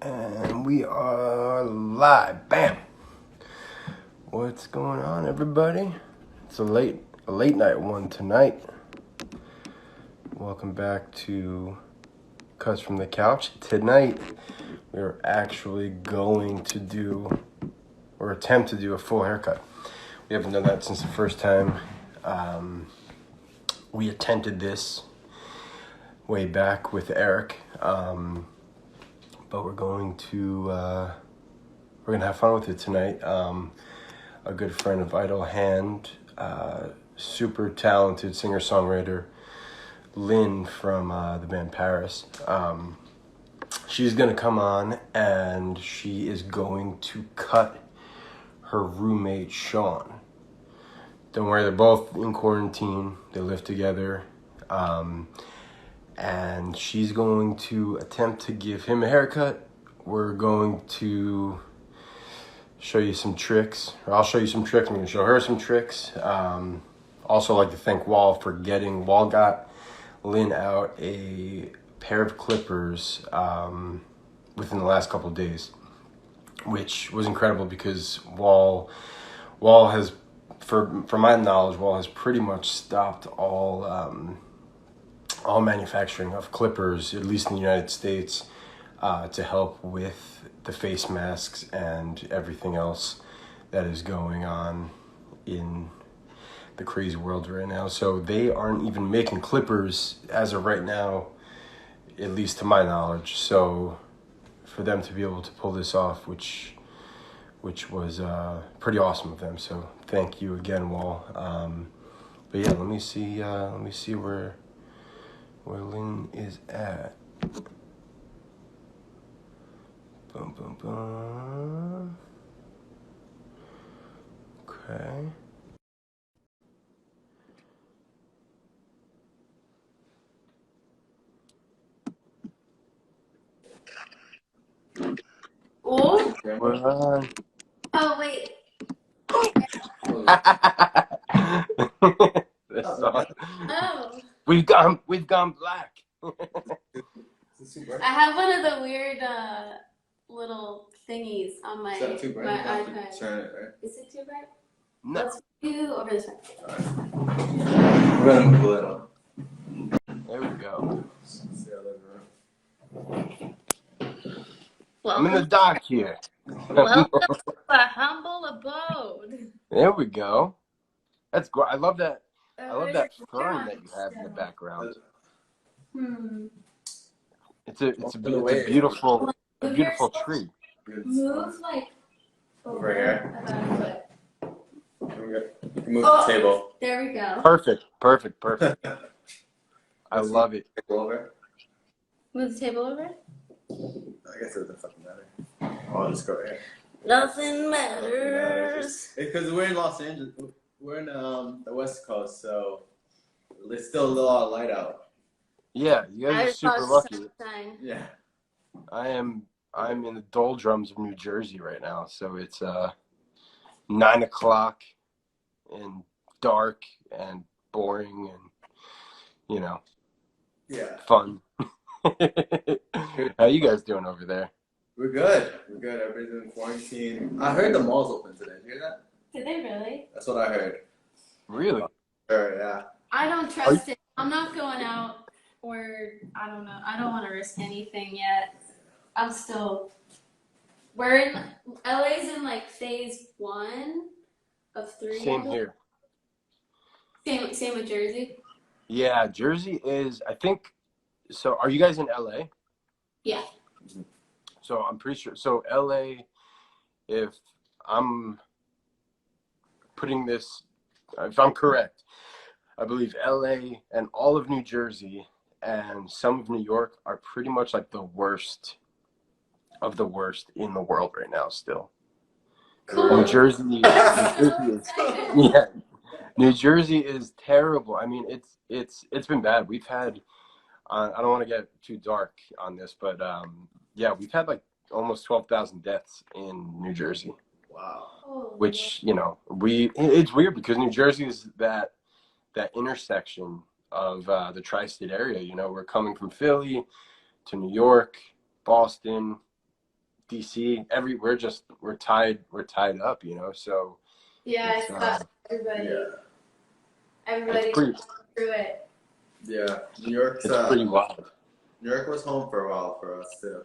And we are live. Bam! What's going on, everybody? It's a late night one tonight. Welcome back to Cuts from the Couch. Tonight, we're actually going to do, or attempt to do, a full haircut. We haven't done that since the first time we attempted this way back with Eric. But we're going to have fun with it tonight. A good friend of Idle Hand, super talented singer-songwriter, Lynn from the band Paris. She's going to come on and she is going to cut her roommate Shawn. Don't worry, they're both in quarantine. They live together. And she's going to attempt to give him a haircut. We're going to show you some tricks, or I'll show you some tricks. I'm going to show her some tricks. Also, like to thank Wall for Wall got Lynn out a pair of clippers within the last couple of days, which was incredible because Wall has, from my knowledge, Wall has pretty much stopped all manufacturing of clippers, at least in the United States, to help with the face masks and everything else that is going on in the crazy world right now. So they aren't even making clippers as of right now, at least to my knowledge. So for them to be able to pull this off, which was pretty awesome of them. So thank you again, Wall. But yeah, let me see where Lynn is at. Boom, boom, boom. Okay. Oh. Oh wait. This song. Oh. We've gone black. I have one of the weird little thingies on my iPad. Turn it, right? Is it too bright? No. Let's do over this way. We're gonna move a little. There we go. Welcome, I'm in the dock here. welcome to a humble abode. There we go. That's great. I love that. I love that Where's fern that you have in the background. Hmm. It's a beautiful tree. Move like Over here. about a foot. You can move the table. There we go. Perfect. I love it. Table over. Move the table over. I guess it doesn't fucking matter. I'll just go here. Nothing matters. Because we're in Los Angeles. We're in the West Coast, so there's still a lot of light out. Yeah, you guys are super lucky. Yeah. I'm in the doldrums of New Jersey right now, so it's 9 o'clock and dark and boring and fun. How you guys doing over there? We're good. Everybody's in quarantine. I heard the mall's open today. Did you hear that? Did they really? That's what I heard. Really? Sure, yeah. I don't trust it. I'm not going out, or I don't know. I don't want to risk anything yet. We're in, LA's in like phase 1 of 3. Same here. Same with Jersey? Yeah, Jersey is, I think, so are you guys in LA? Yeah. So I'm pretty sure, so LA, if I'm correct, I believe LA and all of New Jersey and some of New York are pretty much like the worst of the worst in the world right now still. Cool. New Jersey is terrible. I mean, it's been bad. We've had, I don't want to get too dark on this, but we've had like almost 12,000 deaths in New Jersey. Wow. Which, it's weird because New Jersey is that intersection of the tri-state area. We're coming from Philly to New York, Boston, DC. We're tied up, you know. So Yeah, it's got everybody. Yeah. Everybody pretty, through it. Yeah, New York's it's pretty wild. New York was home for a while for us too.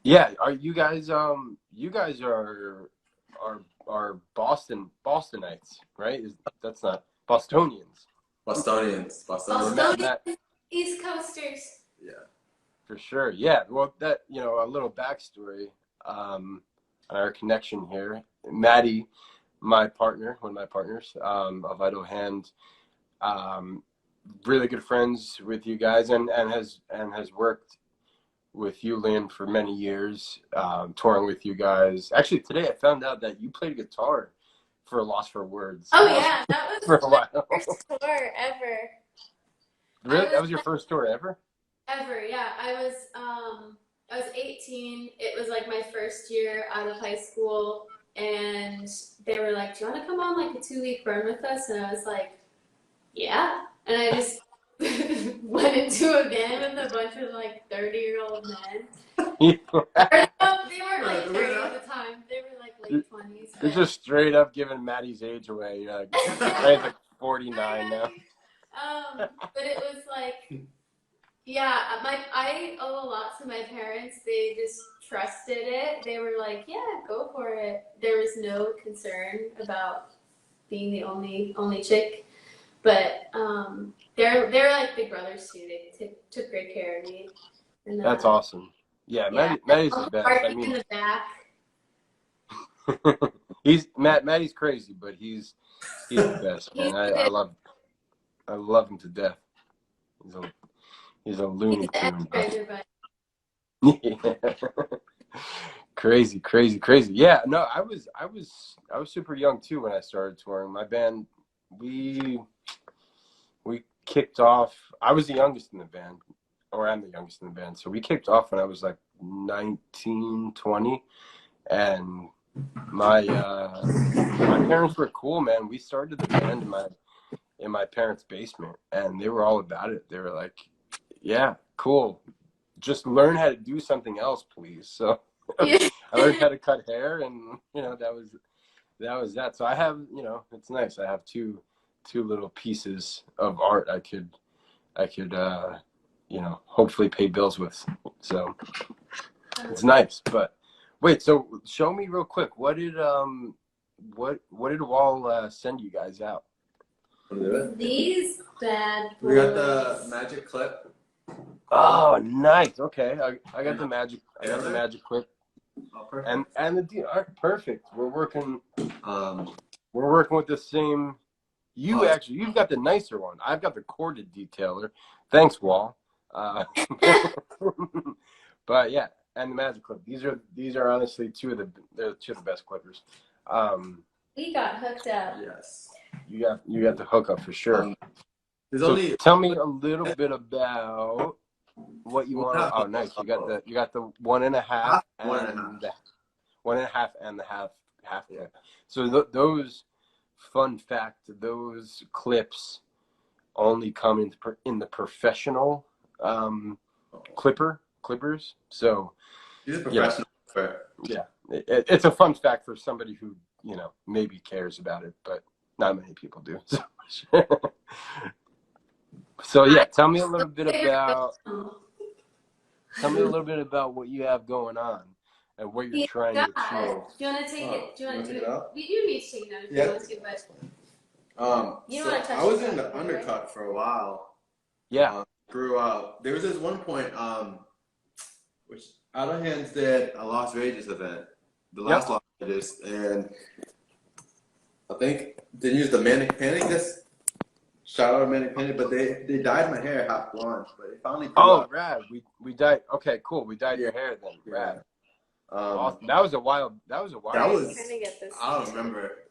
Yeah, are you guys you guys are Bostonites, right? That's not Bostonians. Bostonians. Bostonians, East Coasters. Yeah. For sure. Yeah. Well, that, you know, a little backstory on our connection here. Maddie, one of my partners, of Idle Hand, really good friends with you guys, and has worked with you, Lynn, for many years, touring with you guys. Actually, today I found out that you played guitar for Lost for Words. Oh yeah, that was for a my while. first tour ever. Really? That was your first tour ever? Ever, yeah. I was 18. It was like my first year out of high school, and they were like, "Do you want to come on like a 2-week run with us?" And I was like, "Yeah." And I just went into a van with a bunch of like 30-year-old men. Or, no, they weren't like 30 at the time. They were like late 20s. It's just straight up giving Maddie's age away. Maddie's like 49 now. But it was like, yeah, I owe a lot to my parents. They just trusted it. They were like, yeah, go for it. There was no concern about being the only chick. But they're like big brothers too. They took great care of me. And, that's awesome. Yeah, Maddie's the best. I mean, in the back. Maddie's crazy, but he's the best, man. I love him to death. He's a Looney Tune. Yeah. Crazy. Yeah, no, I was super young too when I started touring. My band, we kicked off. I was the youngest in the band, or I'm the youngest in the band. So we kicked off when I was like 19, 20, and my parents were cool, man. We started the band in my parents' basement, and they were all about it. They were like, yeah, cool. Just learn how to do something else, please. So I learned how to cut hair, and you know, that was that. So I have, you know, it's nice. I have two little pieces of art I could you know, hopefully pay bills with. So it's nice. But wait, so show me real quick, what did Wall send you guys out? These bad boys. We got the magic clip. Oh, nice. Okay, I got the magic. I got the magic clip. Oh, perfect. And the art, perfect. We're working with the same. You've got the nicer one. I've got the corded detailer. Thanks, Wall. But yeah, and the magic clip. These are honestly two of the best clippers. We got hooked up. Yes. You got the hookup for sure. Tell me a little bit about what you want. Oh, nice. You got the 1.5 and the 1.5 and the half. Yeah. So those, fun fact, those clips only come in the professional clippers. So he's a professional. Yeah, it's a fun fact for somebody who, you know, maybe cares about it, but not many people do. So yeah, tell me a little bit about what you have going on and what you're trying to achieve. Do you want to take it? Do you want to take it? out? You need to take it out if you want to, but you don't want to touch I was it, in the right? undercut for a while. Yeah. Grew up. There was this one point, which Out of Hands did a Las Vegas event, the last Las Vegas, and I think they used the Manic Panic. This shout out to Manic Panic, but they dyed my hair half blonde, but it finally grew up. Rad. We dyed. Okay, cool. We dyed your hair then. Rad. Awesome. That was a wild. That was. I'm trying to get this. I don't remember.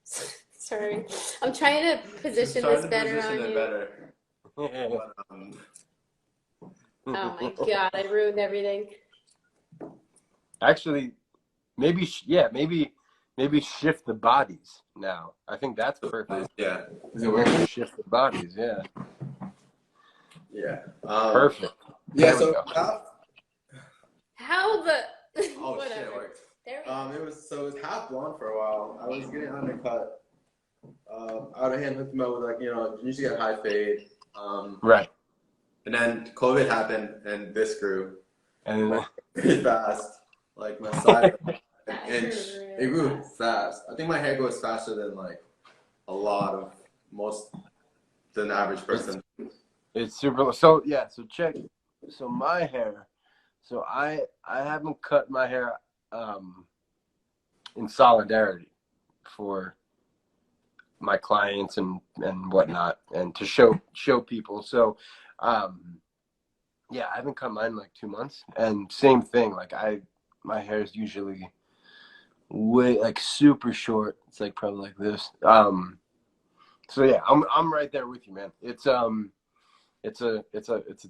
Sorry, I'm trying to position this better on you. But, Oh my god, I ruined everything. Actually, maybe shift the bodies now. I think that's perfect. Yeah. Is it working? Shift the bodies. Yeah. Yeah. Perfect. Yeah. There we So go. Oh shit, Whatever. it worked. There we go. It was half blonde for a while. I was getting undercut. Out of hand hooked him up with, like, you usually get high fade. Right. And then COVID happened and this grew. And Pretty fast. Like my side and it grew fast. I think my hair grows faster than like a lot of than the average person. it's super. So yeah. So check. So my hair. So I haven't cut my hair in solidarity for my clients and whatnot, and to show people. So yeah, I haven't cut mine in like 2 months, and same thing. Like my hair is usually way like super short. It's like probably like this. So yeah, I'm right there with you, man. It's a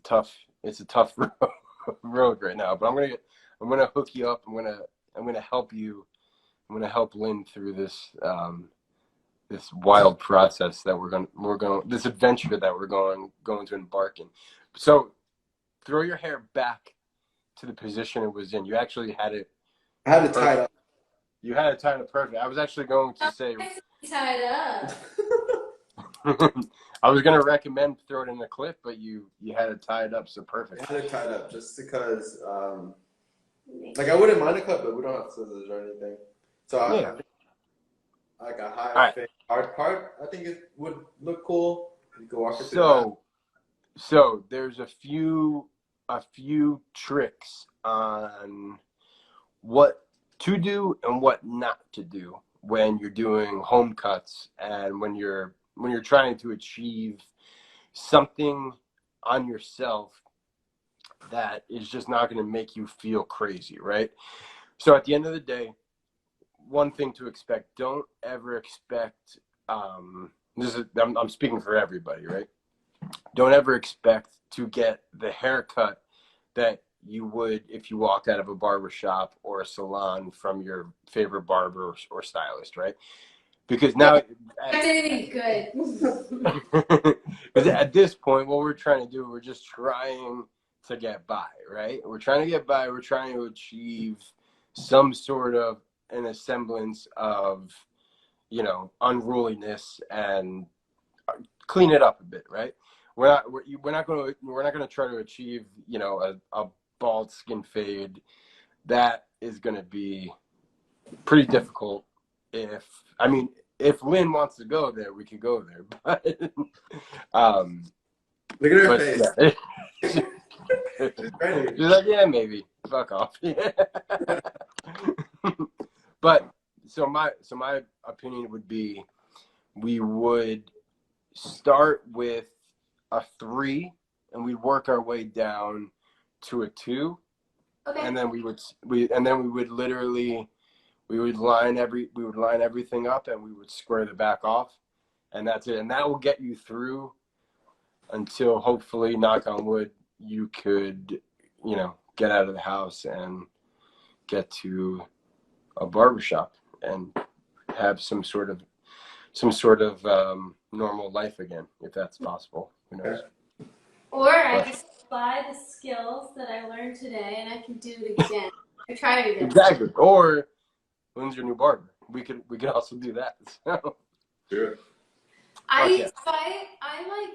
tough road right now, but I'm gonna hook you up. I'm gonna help you. I'm gonna help Lynn through this this wild process that we're going this adventure that we're going to embark in. So throw your hair back to the position it was in. You actually had it. I had it tied up. You had it tied up perfect. I was actually going to say Tied up. I was gonna recommend throw it in the clip, but you had it tied up, so perfect. I had it tied up just because, like, I wouldn't mind a cut, but we don't have scissors or anything. So I think like a high fade hard part, I think it would look cool. You could walk it through. So there's a few tricks on what to do and what not to do when you're doing home cuts and when you're trying to achieve something on yourself that is just not going to make you feel crazy, right? So at the end of the day, one thing to expect, don't ever expect, I'm speaking for everybody, right? Don't ever expect to get the haircut that you would if you walked out of a barber shop or a salon from your favorite barber or stylist, right? Because now Anything good. because at this point, what we're trying to do, we're just trying to get by, right? We're trying to get by. We're trying to achieve some sort of a semblance of, unruliness and clean it up a bit, right? We're not going to try to achieve, a bald skin fade. That is going to be pretty difficult. If Lynn wants to go there, we could go there. But look at her face. Yeah. She's like, yeah, maybe. Fuck off. But so my opinion would be, we would start with a 3 and we'd work our way down to a 2. Okay. And then we would literally line everything up and we would square the back off, and that's it. And that will get you through until, hopefully, knock on wood, you could, get out of the house and get to a barbershop and have some sort of normal life again, if that's possible. Who knows? Or I just apply the skills that I learned today and I can do it again. I try it again. Exactly. Or Lynn's your new barber. We could also do that. So. Sure. I like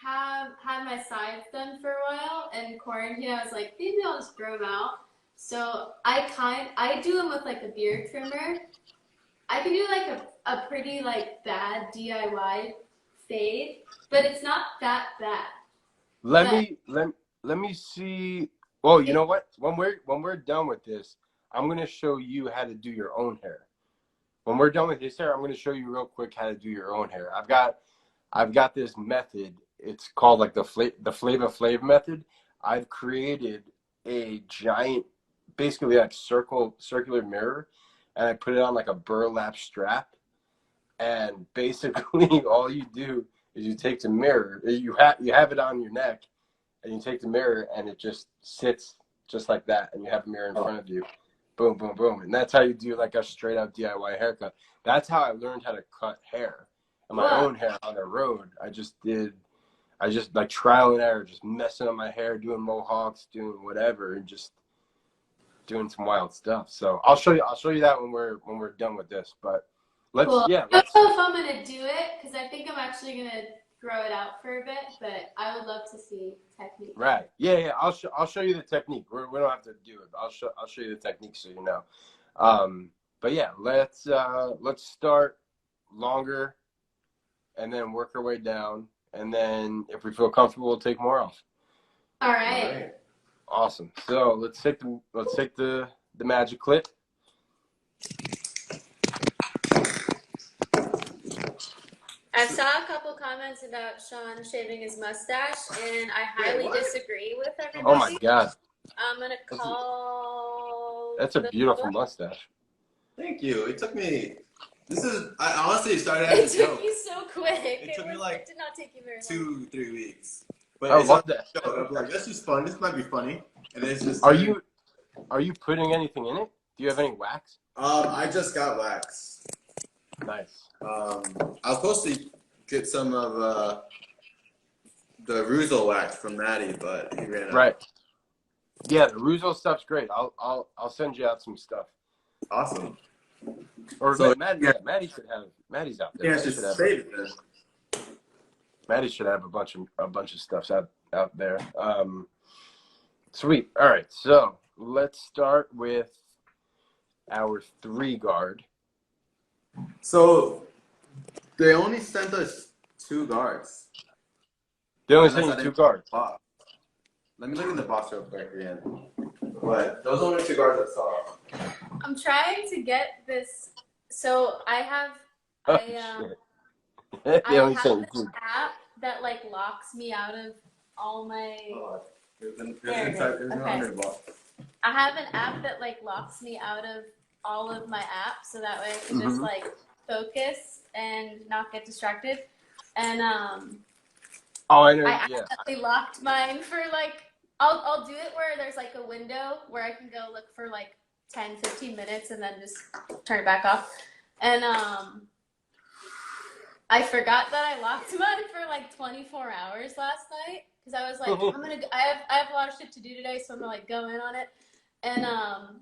have had my sides done for a while, and in quarantine I was like, maybe I'll just grow them out. So I do them with like a beard trimmer. I can do like a pretty like bad DIY fade, but it's not that bad. Let me see. Oh, you know what? When we're done with this, I'm gonna show you how to do your own hair. When we're done with his hair, I'm gonna show you real quick how to do your own hair. I've got this method. It's called like the Flava Flav method. I've created a giant, basically like circular mirror, and I put it on like a burlap strap. And basically, all you do is you take the mirror. You have it on your neck, and you take the mirror, and it just sits just like that, and you have a mirror in front of you. Boom, boom, boom. And that's how you do like a straight up DIY haircut. That's how I learned how to cut hair. And my own hair on the road, I just like trial and error, just messing up my hair, doing mohawks, doing whatever, and just doing some wild stuff. So I'll show you that when we're done with this. But let's Cool. yeah. I don't know if I'm gonna do it because I think I'm actually gonna grow it out for a bit, but I would love to see technique. Right. Yeah. I'll show you the technique. We don't have to do it. But I'll show you the technique so you know. But yeah, let's start longer, and then work our way down, and then if we feel comfortable, we'll take more off. All right. Awesome. So let's take the magic clip. I saw a couple comments about Shawn shaving his mustache, and I highly disagree with everybody. Oh my God. I'm gonna call. That's a beautiful mustache. Thank you. It took me. I honestly started at It took you so quick. It took me like it did not take you very long. 2-3 weeks. But I love that. I'm like, this is fun. This might be funny. And it's just. Are you putting anything in it? Do you have any wax? I just got wax. Nice. I was supposed to get some of the Ruzel wax from Maddie, but he ran out. Right. Yeah, the Ruzel stuff's great. I'll send you out some stuff. Awesome. Or So, Maddie should have. Maddie's out there. Yeah, just save it then. Maddie should have a bunch of stuff out there. Sweet. All right. So let's start with our 3 guard. So they only sent us 2 guards. They only sent you 2 guards. Let me look in the box real quick again. But those are only 2 guards I saw. I'm trying to get this. So I have. Oh, shit. They only I sent have you this 2. app that like locks me out of all my. It was There it inside. is. It was Okay. under the box. I have an app that like locks me out of all of my apps, so that way I can just like focus and not get distracted. And Oh, I know. I Yeah. accidentally locked mine for like. I'll do it where there's like a window where I can go look for like 10-15 minutes and then just turn it back off. And I forgot that I locked mine for like 24 hours last night because I was like, I have a lot of shit to do today, so I'm gonna like go in on it. And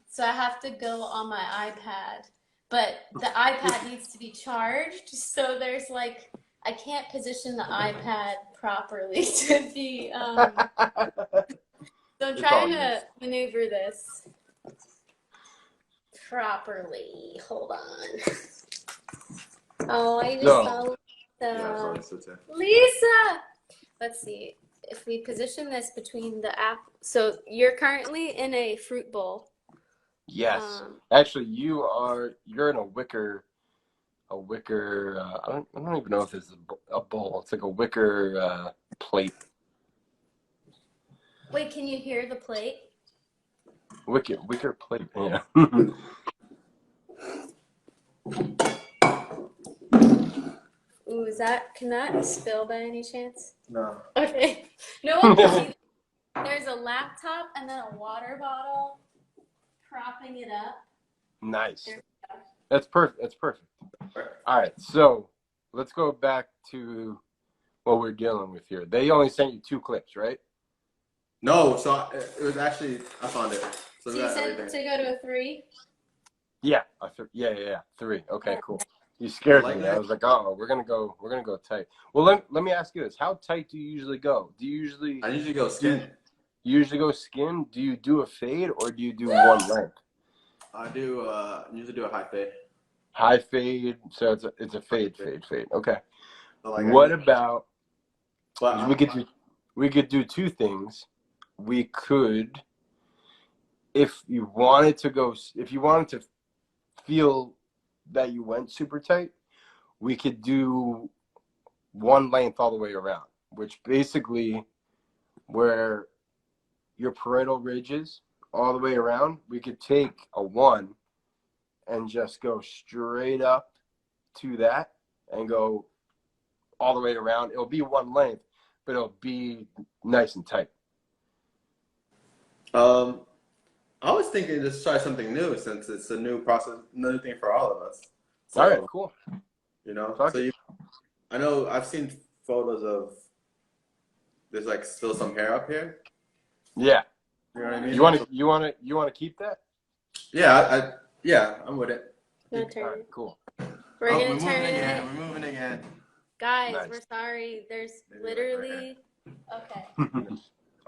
so I have to go on my iPad, but the iPad needs to be charged, so there's like I can't position the iPad properly to be. So I'm trying to maneuver this properly. Hold on. Oh, I just saw Lisa. Let's see if we position this between the app. So you're currently in a fruit bowl. Yes. Actually, you're in a wicker. I don't even know if it's a bowl. It's like a wicker plate. Wait, can you hear the plate? Wicker plate. Yeah. Ooh, can that spill by any chance? No. Okay. No one can see. There's a laptop and then a water bottle propping it up. Nice. That's perfect. That's perfect. All right. So let's go back to what we're dealing with here. They only sent you 2 clips, right? No, so it was actually I found it. So you said to go to a 3? Yeah. Yeah. 3. Okay, cool. You scared me. I was like, oh, we're gonna go tight. Well, let me ask you this: how tight do you usually go? I usually go skin. You usually go skin. Do you do a fade or do you do one length? I usually do a high fade. High fade. So it's a fade. Okay. So like what about? But we could do 2 things. We could, if you wanted to feel that you went super tight, we could do one length all the way around, which basically where your parietal ridge is all the way around, we could take a 1 and just go straight up to that and go all the way around. It'll be one length, but it'll be nice and tight. I was thinking just try something new since it's a new process, another thing for all of us. So, all right, cool. You know, I know I've seen photos of there's like still some hair up here. Yeah. You know what I mean? You want to keep that? Yeah, I'm with it. Gonna turn Alright, it. cool. We're gonna turn it. We're moving again. Guys, Nice. we're sorry. There's literally. Okay.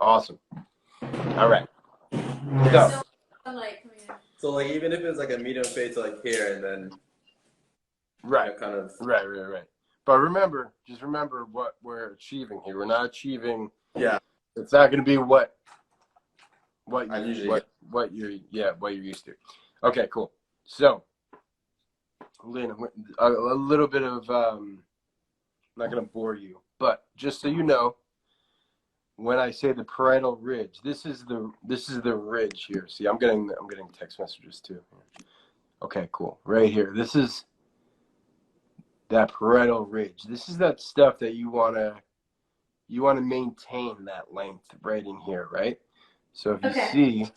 Awesome. All right. So, I'm like, come here. So like even if it's like a medium fade to like here and then Right. kind of Right. But remember, just remember what we're achieving here. We're not achieving. Yeah. It's not going to be what I you usually what you're used to. Okay, cool. So, Lynn, a little bit of I'm not going to bore you, but just so you know, when I say the parietal ridge, this is the ridge here. See, I'm getting text messages too. Okay, cool. Right here. This is that parietal ridge. This is that stuff that you wanna maintain that length right in here, right? So if you see,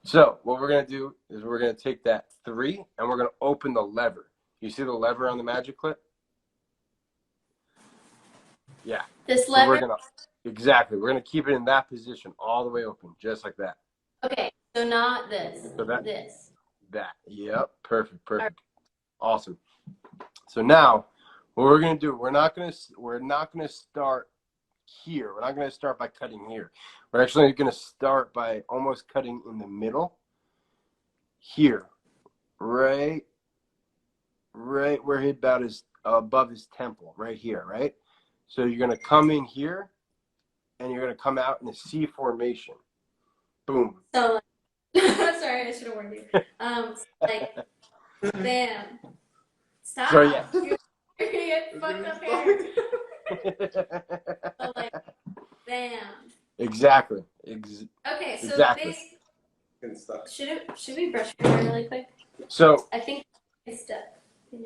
so what we're gonna do is we're gonna take that 3 and we're gonna open the lever. You see the lever on the magic clip? Yeah. This So lever? we're gonna keep it in that position all the way open, just like that. Okay, so not this. So this. That. Yep. Perfect. Awesome. So now, what we're gonna do, we're not gonna start here. We're not gonna start by cutting here. We're actually gonna start by almost cutting in the middle. Here, right where he about is above his temple, right here, right. So you're gonna come in here, and you're gonna come out in a C formation. Boom. So, sorry, I should have warned you. Like, bam. Stop. So yeah. You're gonna get fucked up hair. So like, bam. Exactly. Okay, so exactly. Should we brush your hair really quick? So I think it's stuck.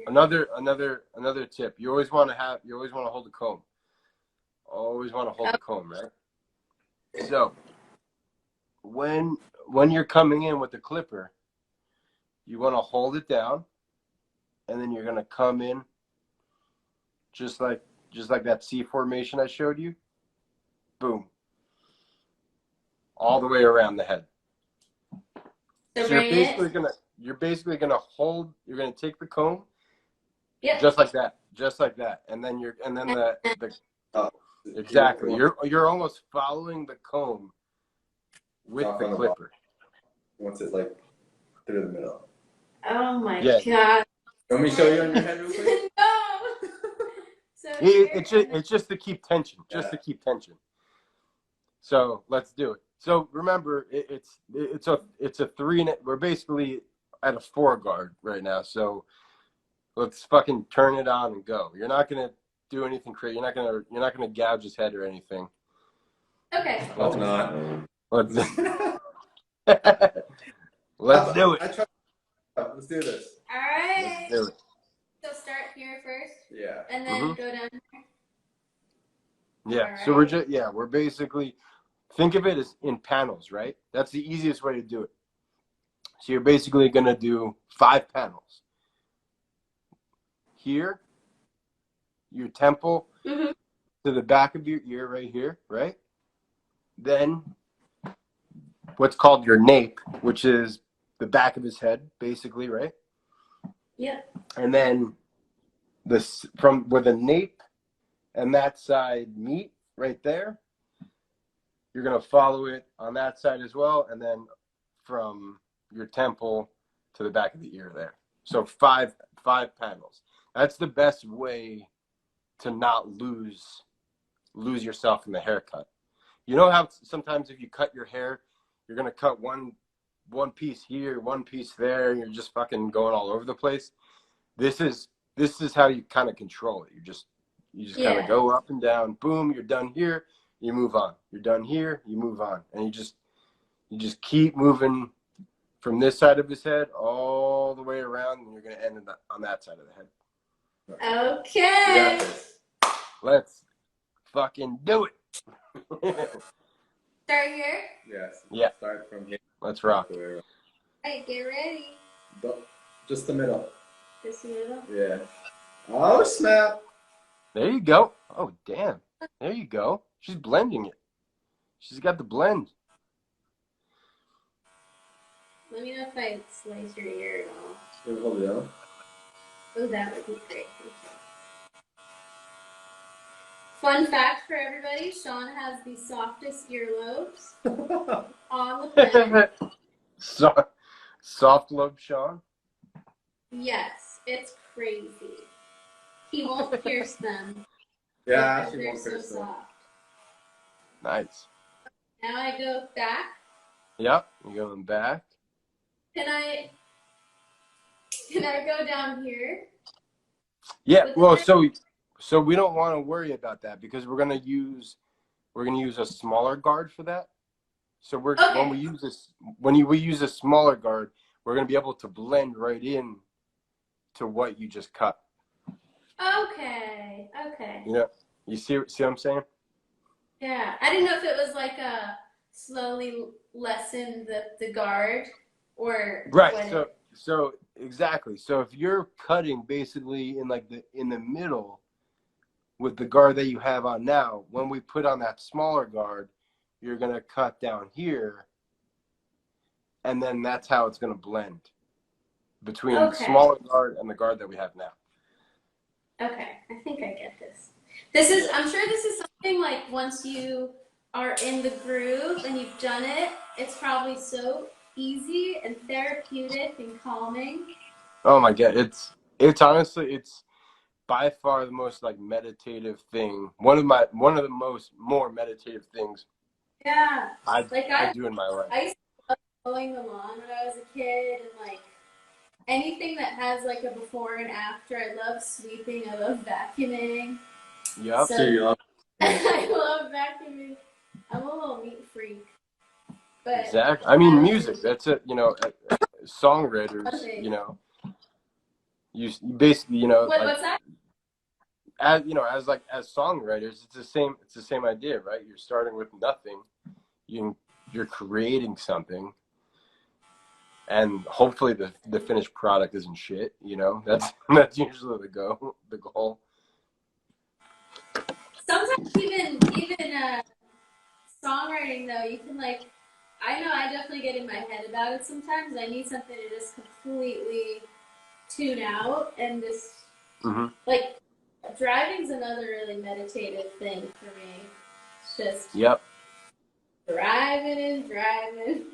another tip. You always want to hold the comb. Always want to hold the comb, right? So when you're coming in with the clipper, you want to hold it down, and then you're gonna come in just like that C formation I showed you. Boom. All the way around the head. So you're basically gonna hold. You're gonna take the comb. Yeah. Just like that, and then exactly. You're almost following the comb with the clipper. Once it's like through the middle. Oh my god. Want me to show you on your head real quick? No. So it's just to keep tension. To keep tension. So let's do it. So remember, it's a 3. We're basically at a 4 guard right now. So let's fucking turn it on and go. You're not gonna do anything crazy. You're not gonna gouge his head or anything. Okay. Let's not. Let's do it. Let's do this. All right. Let's do it. So start here first. Yeah. And then go down here. Yeah. Right. So we're basically, think of it as in panels, right? That's the easiest way to do it. So you're basically gonna do 5 panels. Here, your temple to the back of your ear right here, right? Then what's called your nape, which is the back of his head, basically, right? Yeah. And then from where the nape and that side meet right there, you're gonna follow it on that side as well, and then from your temple to the back of the ear there. So 5 panels. That's the best way to not lose yourself in the haircut. You know how sometimes if you cut your hair, you're gonna cut one piece here, one piece there, and you're just fucking going all over the place. This is how you kind of control it. You just kind of go up and down. Boom, you're done here, you move on. You're done here, you move on, and you just keep moving from this side of his head all the way around, and you're gonna end on that side of the head. Okay. Let's fucking do it. Start here? Yes. Yeah. Start from here. Let's rock. Alright, get ready. Just the middle. Just the middle? Yeah. Oh, snap. There you go. Oh, damn. There you go. She's blending it. She's got the blend. Let me know if I slice your ear at all. Can we hold it down? Oh, that would be great. Fun fact for everybody, Shawn has the softest earlobes on the planet. Soft lobe Shawn? Yes, it's crazy. He won't pierce them. Yeah, because she they're won't so pierce them. soft. Nice. Now I go back. Yep, you're going back. Can I go down here? Yeah, well, so we don't want to worry about that because we're gonna use a smaller guard for that. So when we use we use a smaller guard, we're gonna be able to blend right in to what you just cut. Okay. You know, you see what I'm saying? Yeah, I didn't know if it was like a slowly lessen the guard or Right. So exactly. So if you're cutting basically in the middle with the guard that you have on now, when we put on that smaller guard, you're gonna cut down here, and then that's how it's gonna blend between the smaller guard and the guard that we have now. Okay, I think I get this. I'm sure this is something like once you are in the groove and you've done it, it's probably so easy and therapeutic and calming. Oh my God, it's honestly, it's by far the most like meditative thing. One of the more meditative things. Yeah, I do in my life. I used to love mowing the lawn when I was a kid, and like anything that has like a before and after. I love sweeping. I love vacuuming. Yep. So I love vacuuming. I'm a little neat freak. But exactly. I mean, music. That's it. You know, songwriters. You know, you basically, you know, what's that? As you know, as songwriters, it's the same idea, right? You're starting with nothing. You're creating something, and hopefully the finished product isn't shit. You know, that's usually the goal. Sometimes even songwriting though, you can like. I know I definitely get in my head about it sometimes. I need something to just completely tune out and just like driving's another really meditative thing for me. It's just driving and driving.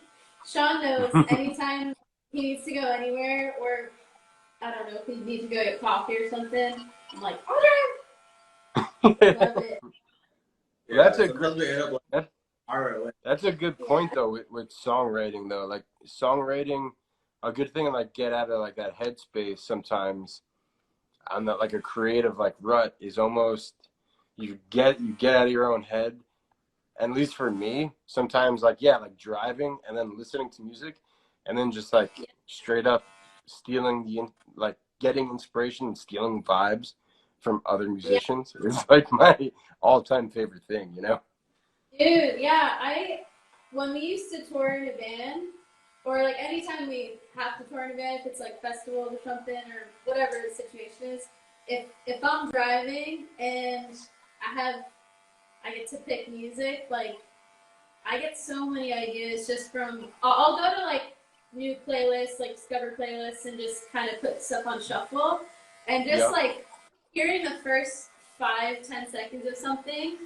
Shawn knows anytime he needs to go anywhere, or I don't know if he needs to go get coffee or something, I'm like, I'll drive. Love it. Yeah, that's a good point though with songwriting though. Like songwriting, a good thing to like get out of like that headspace sometimes on that like a creative like rut is almost you get out of your own head. And at least for me, sometimes like driving and then listening to music and then just like straight up stealing getting inspiration and stealing vibes from other musicians. It's like my all-time favorite thing, you know? Dude, yeah, when we used to tour in a band, or like anytime we have to tour in a band, if it's like festivals or something or whatever the situation is, if I'm driving and I get to pick music, like I get so many ideas just from I'll go to like new playlists, like discover playlists, and just kind of put stuff on shuffle, and just like hearing the first 5-10 seconds of something,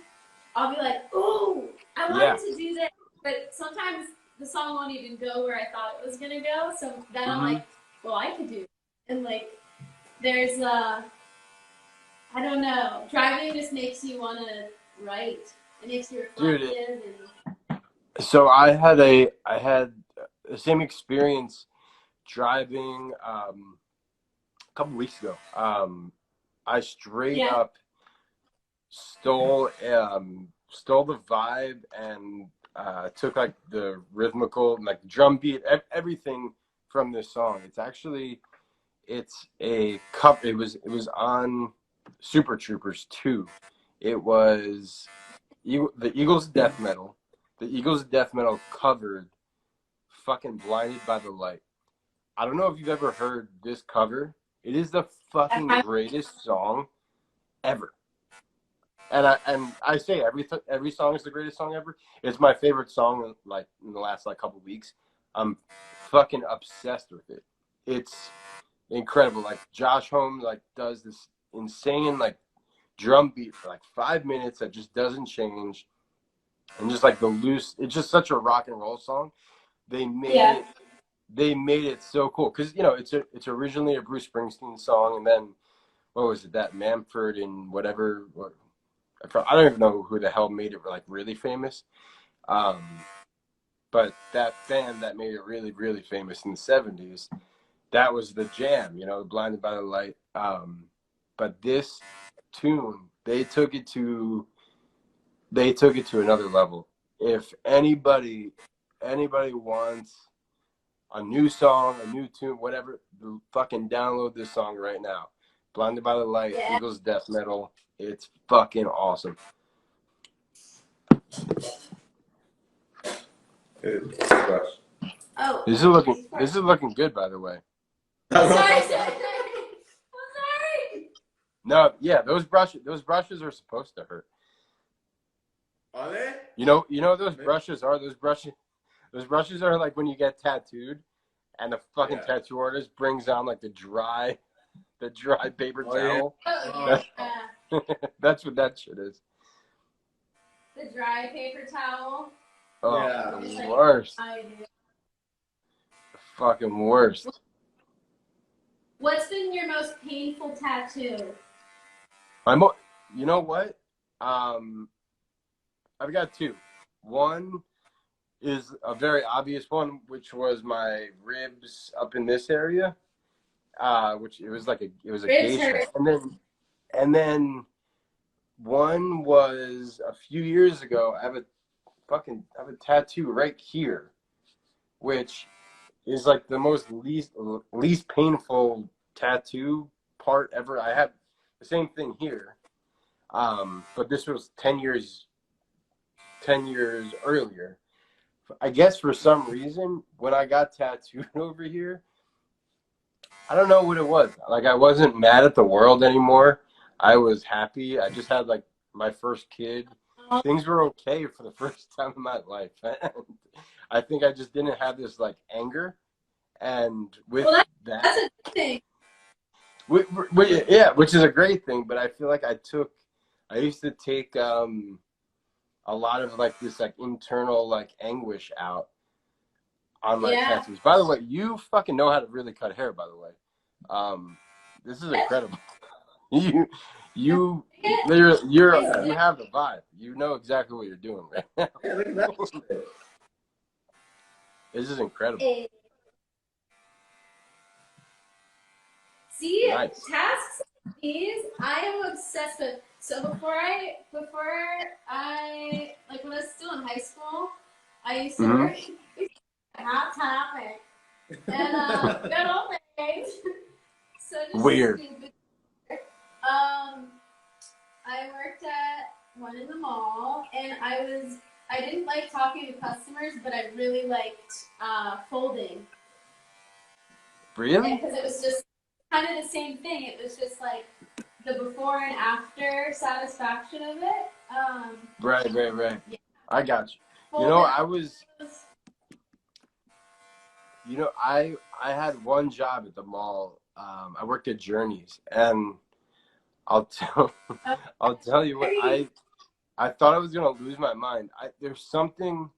I'll be like, oh, I wanted to do that, but sometimes the song won't even go where I thought it was gonna go. So then I'm like, well, I could do it. And like, there's I don't know, driving just makes you want to write. It makes you reflective. So I had the same experience driving a couple weeks ago. I straight up stole the vibe and took like the rhythmical, like drum beat, everything from this song. It's a cup. It was on Super Troopers 2. It was the Eagles death metal. The Eagles death metal covered fucking Blinded by the Light. I don't know if you've ever heard this cover. It is the fucking greatest song ever. And I say every song is the greatest song ever. It's my favorite song like in the last like couple weeks. I'm fucking obsessed with it. It's incredible. Like Josh Holmes like does this insane like drum beat for like 5 minutes that just doesn't change, and just like the loose. It's just such a rock and roll song. They made it. They made it so cool because you know it's originally a Bruce Springsteen song, and then what was it, that Manford and whatever. I don't even know who the hell made it like really famous. But that band that made it really, really famous in the 70s, that was the jam, you know, Blinded by the Light. But this tune, they took it to another level. If anybody wants a new song, a new tune, whatever, fucking download this song right now. Blinded by the Light, Eagles Death Metal. It's fucking awesome. Oh, This is looking good, by the way. Sorry. No, yeah, those brushes are supposed to hurt. Are they? You know what those brushes are? Those brushes are like when you get tattooed and the fucking tattoo artist brings on like the dry paper towel. Oh, yeah. That's what that shit is. The dry paper towel. Oh, Yeah. the worst. I do. The fucking worst. What's been your most painful tattoo? You know what? I've got two. One is a very obvious one, which was my ribs up in this area. Which it was a geisha. And then one was a few years ago. I have a tattoo right here, which is like the most least painful tattoo part ever. I have the same thing here, but this was 10 years earlier. I guess for some reason when I got tattooed over here, I don't know what it was. Like I wasn't mad at the world anymore. I was happy. I just had like my first kid. Things were okay for the first time in my life. I think I just didn't have this like anger, and with that's a good thing. Which is a great thing. But I feel like I used to take a lot of like this like internal like anguish out on my tattoos. By the way, you fucking know how to really cut hair. By the way, this is incredible. You have the vibe. You know exactly what you're doing right now. Yeah, look at that. This is incredible. See, nice. Tasks like these, I am obsessed with. So before I like when I was still in high school, I used to work Hot Topic and good old days. So just weird. Stupid. I worked at one in the mall, and I didn't like talking to customers, but I really liked folding. Really? Because it was just kind of the same thing. It was just like the before and after satisfaction of it. Right. Yeah. I got you. You know, I had one job at the mall. I worked at Journeys, and I'll tell you what, I thought I was gonna lose my mind. There's something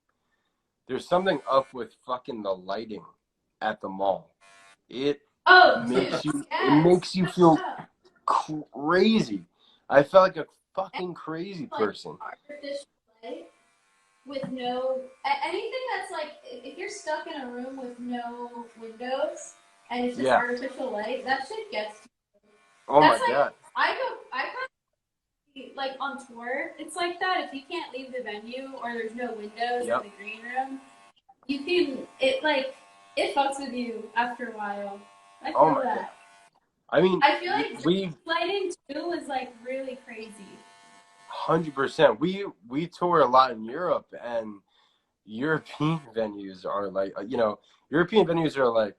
up with fucking the lighting at the mall. It makes you feel crazy. I felt like a fucking crazy person. Artificial light with no anything that's like if you're stuck in a room with no windows and it's just artificial light, that shit gets to you. Oh my god. I like on tour, it's like that. If you can't leave the venue or there's no windows in the green room, it fucks with you after a while. I feel that. God. I mean, I feel like lighting too is like really crazy. 100%. We tour a lot in Europe, and European venues are like,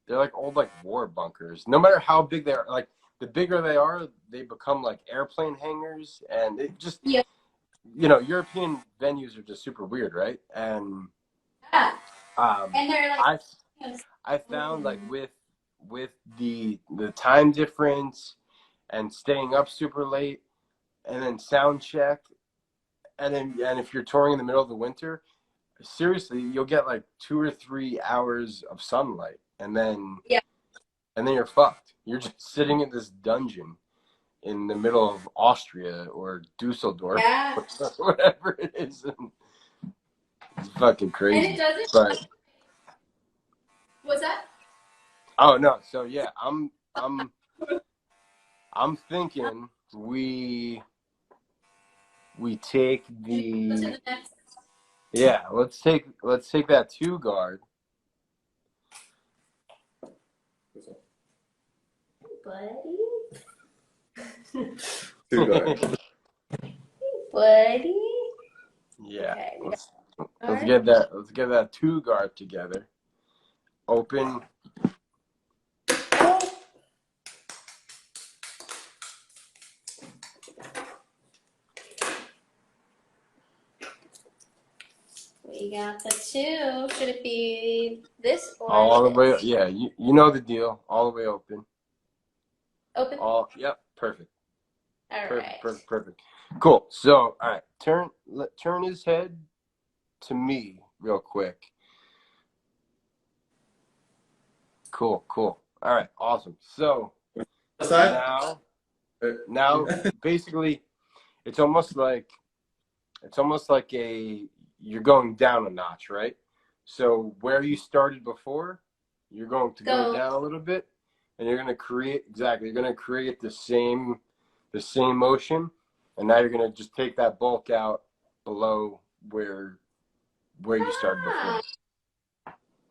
they're like old like war bunkers. No matter how big they are, like the bigger they are, they become like airplane hangars, and it just European venues are just super weird, right? And And they're like, I found like with the time difference and staying up super late and then sound check and if you're touring in the middle of the winter, seriously, you'll get like 2 or 3 hours of sunlight and then you're fucked. You're just sitting in this dungeon in the middle of Austria or Dusseldorf or whatever it is. And it's fucking crazy. And it doesn't. But, what's that? Oh no! So yeah, I'm thinking we take the let's take that 2 guard. Buddy. 2 guard. Buddy. Yeah. Okay. Let's get that 2 guard together. Open. We got the 2. Should it be this or all the way? this? Yeah, you know the deal. All the way open. Open. Yep. Perfect. All right. Perfect. Cool. So, all right. Turn his head to me real quick. Cool. All right. Awesome. So now, basically, it's almost like you're going down a notch, right? So where you started before, you're going to go down a little bit, and you're going to create the same motion, and now you're going to just take that bulk out below where you started before,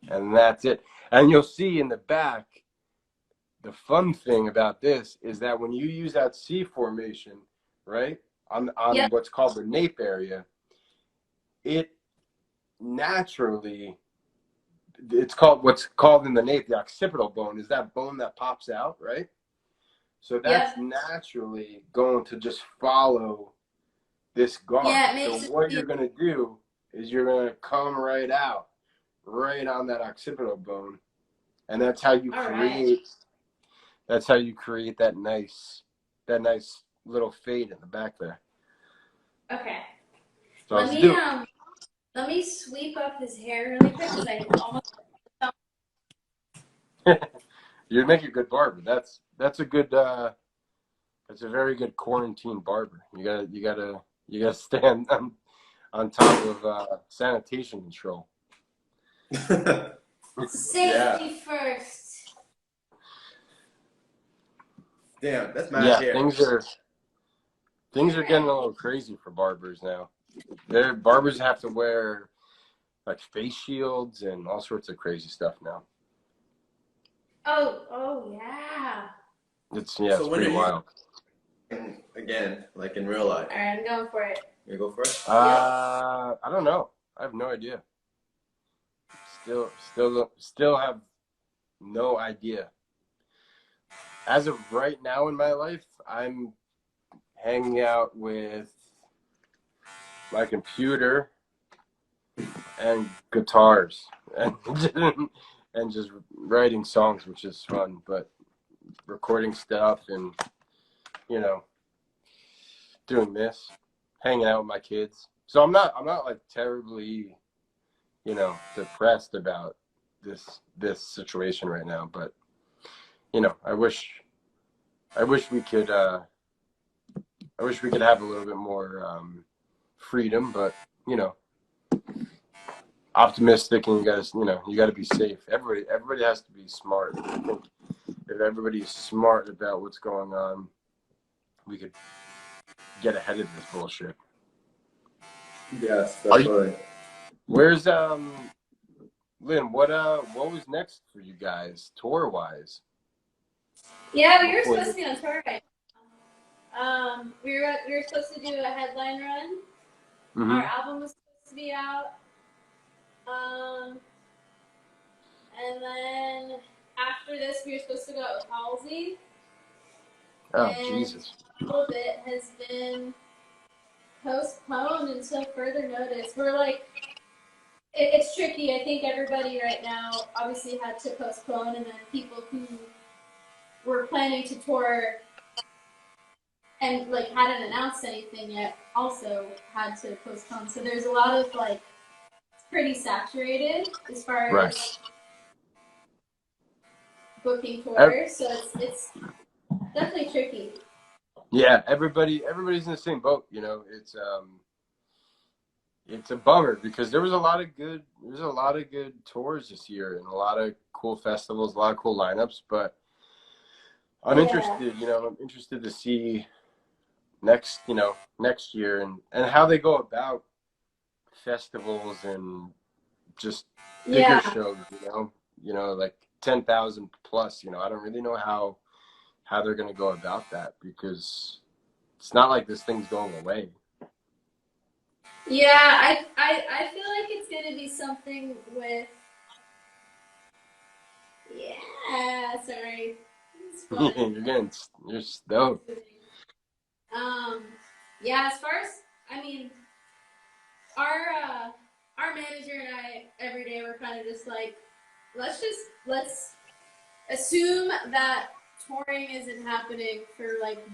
and that's it. And you'll see in the back, the fun thing about this is that when you use that C formation, right, on what's called the nape area, it naturally, it's called what's called in the nape, the occipital bone, is that bone that pops out, right? So that's naturally going to just follow this guard. So what you're going to do is you're going to come right out, right on that occipital bone, and that's how you create. That's how you create that nice little fade in the back there. Okay. So let me sweep up his hair really quick because I almost. You'd make a good barber. That's a good. That's a very good quarantine barber. You gotta stand on top of sanitation control. Safety first. Damn, that's mad hair. Things are getting a little crazy for barbers now. Barbers have to wear like face shields and all sorts of crazy stuff now. Oh yeah. It's pretty wild. Again, like in real life. All right, I'm going for it. You go for it? I don't know. I have no idea. Still have no idea. As of right now in my life, I'm hanging out with my computer and guitars and just writing songs, which is fun, but recording stuff and doing this, hanging out with my kids. So I'm not like terribly depressed about this situation right now, but I wish we could have a little bit more freedom, but optimistic, and you got to be safe. Everybody has to be smart. I think if everybody's smart about what's going on, we could get ahead of this bullshit. Yes, definitely. Where's Lynn? What was next for you guys tour wise? Yeah, we were supposed to be on tour right now. We were supposed to do a headline run. Mm-hmm. Our album was supposed to be out. And then after this, we were supposed to go out with Halsey. Oh, and Jesus. All of it has been postponed until further notice. We're like, it's tricky. I think everybody right now obviously had to postpone, and then people who were planning to tour and like hadn't announced anything yet also had to postpone. So there's a lot of like, it's pretty saturated as far Right. as booking tours. So it's definitely tricky. Yeah, everybody's in the same boat, you know. It's a bummer because there was a lot of good tours this year and a lot of cool festivals, a lot of cool lineups, but I'm interested, you know, I'm interested to see next year and how they go about festivals and just bigger shows, you know, like 10,000 plus, you know. I don't really know how they're going to go about that because it's not like this thing's going away. Yeah, I feel like it's going to be something with, sorry. You're stoked. Yeah, as far as, I mean, our manager and I every day we're kind of just like, let's assume that touring isn't happening for like,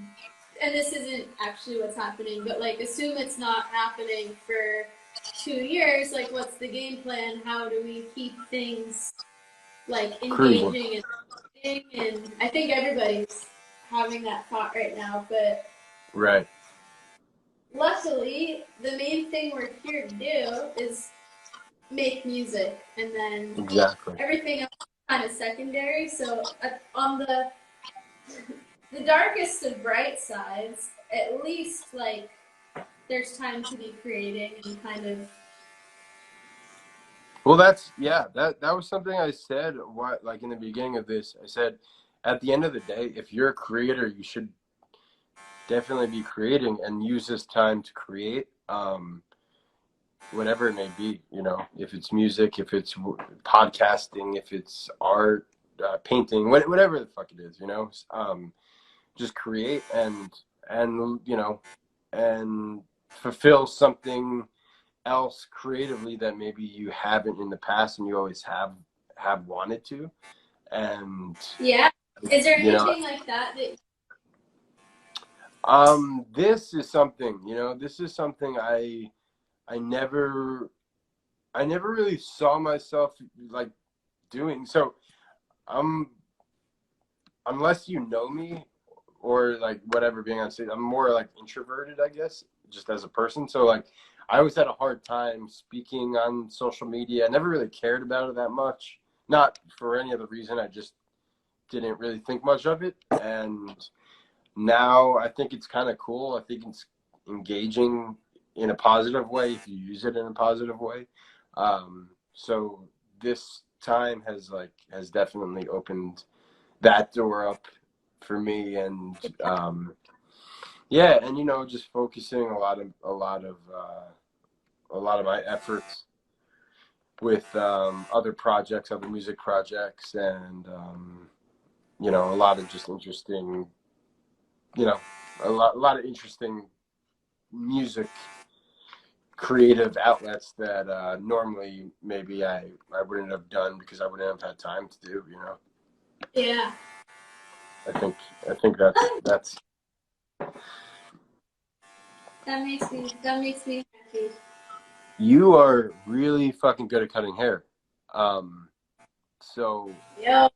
and this isn't actually what's happening, but like assume it's not happening for 2 years. Like, what's the game plan? How do we keep things like engaging and I think everybody's having that thought right now, but right. Luckily, the main thing we're here to do is make music, and then everything else is kind of secondary. So on the darkest of bright sides, at least like there's time to be creating and kind of. Well, that was something I said. Like in the beginning of this, I said, at the end of the day, if you're a creator, you should definitely be creating and use this time to create, whatever it may be, you know, if it's music, if it's podcasting, if it's art, painting, whatever the fuck it is, you know, just create and you know, and fulfill something else creatively that maybe you haven't in the past and you always have wanted to. And is there anything like that this is something, you know, I never really saw myself like doing. So unless you know me or like whatever, being on stage, I'm more like introverted, I guess, just as a person. So like I always had a hard time speaking on social media. I never really cared about it that much, not for any other reason. I just didn't really think much of it. And now I think it's kind of cool. I think it's engaging in a positive way if you use it in a positive way. So this time has definitely opened that door up for me, and and you know, just focusing a lot of my efforts with other music projects, and you know, a lot of just interesting, you know, a lot of interesting music creative outlets that normally maybe I wouldn't have done because I wouldn't have had time to do, you know. Yeah. I think that's that makes me happy. You are really fucking good at cutting hair. So Yo,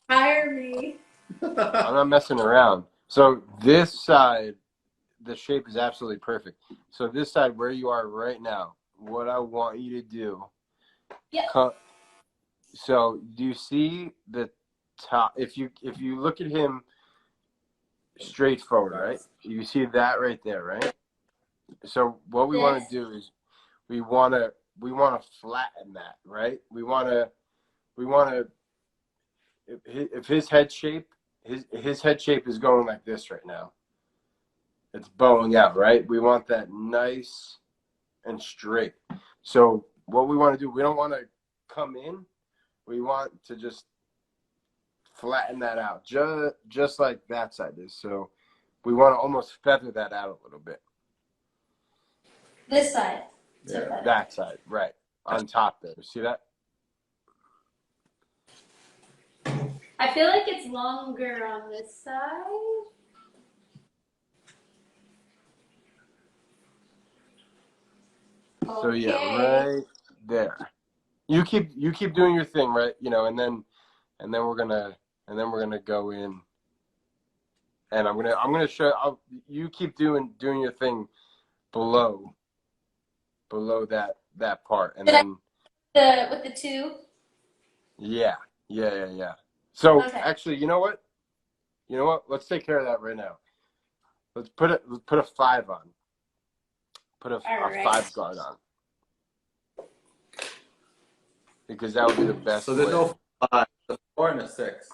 hire me. I'm not messing around. So this side, the shape is absolutely perfect. So this side, where you are right now, what I want you to do. So do you see the top? If you look at him straight forward, right? You see that right there, right? So what we want to do is we want to flatten that, right? We want to if his head shape is going like this right now. It's bowing out, right? We want that nice and straight. So what we want to do, we don't want to come in. We want to just flatten that out, just like that side is. So we want to almost feather that out a little bit. This side. Yeah, that side, right. on top there. See that? I feel like it's longer on this side. So yeah, right there. You keep doing your thing, right? You know, and then we're gonna go in, and I'm gonna show. You keep doing your thing below that part, and then with the two. yeah. So Okay. actually, you know what? Let's take care of that right now. Let's put a 5 on. Put a 5 guard on. Because that would be the best. So there's no 5, a 4 and a 6.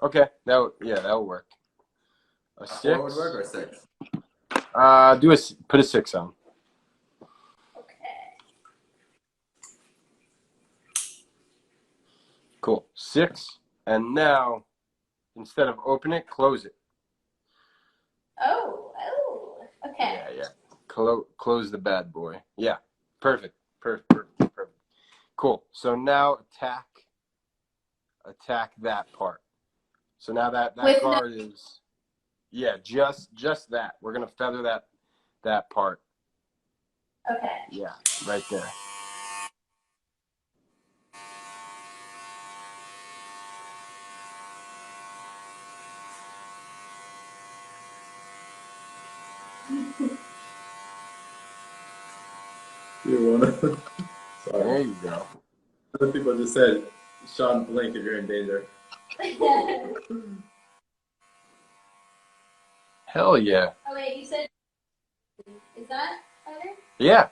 Okay, that'll work. A 6 4 would work or 6? Put a 6 on. Okay. Cool. 6, and now instead of open it, close it. Oh, okay. Yeah. Close the bad boy. Yeah, perfect. Cool. So now attack that part. So now that guard is, just that. We're gonna feather that part. Okay. Yeah, right there. You wanna? Sorry. There you go. Other people just said, Shawn, blink if you're in danger. Hell yeah. Oh wait, you said, is that better? Yeah.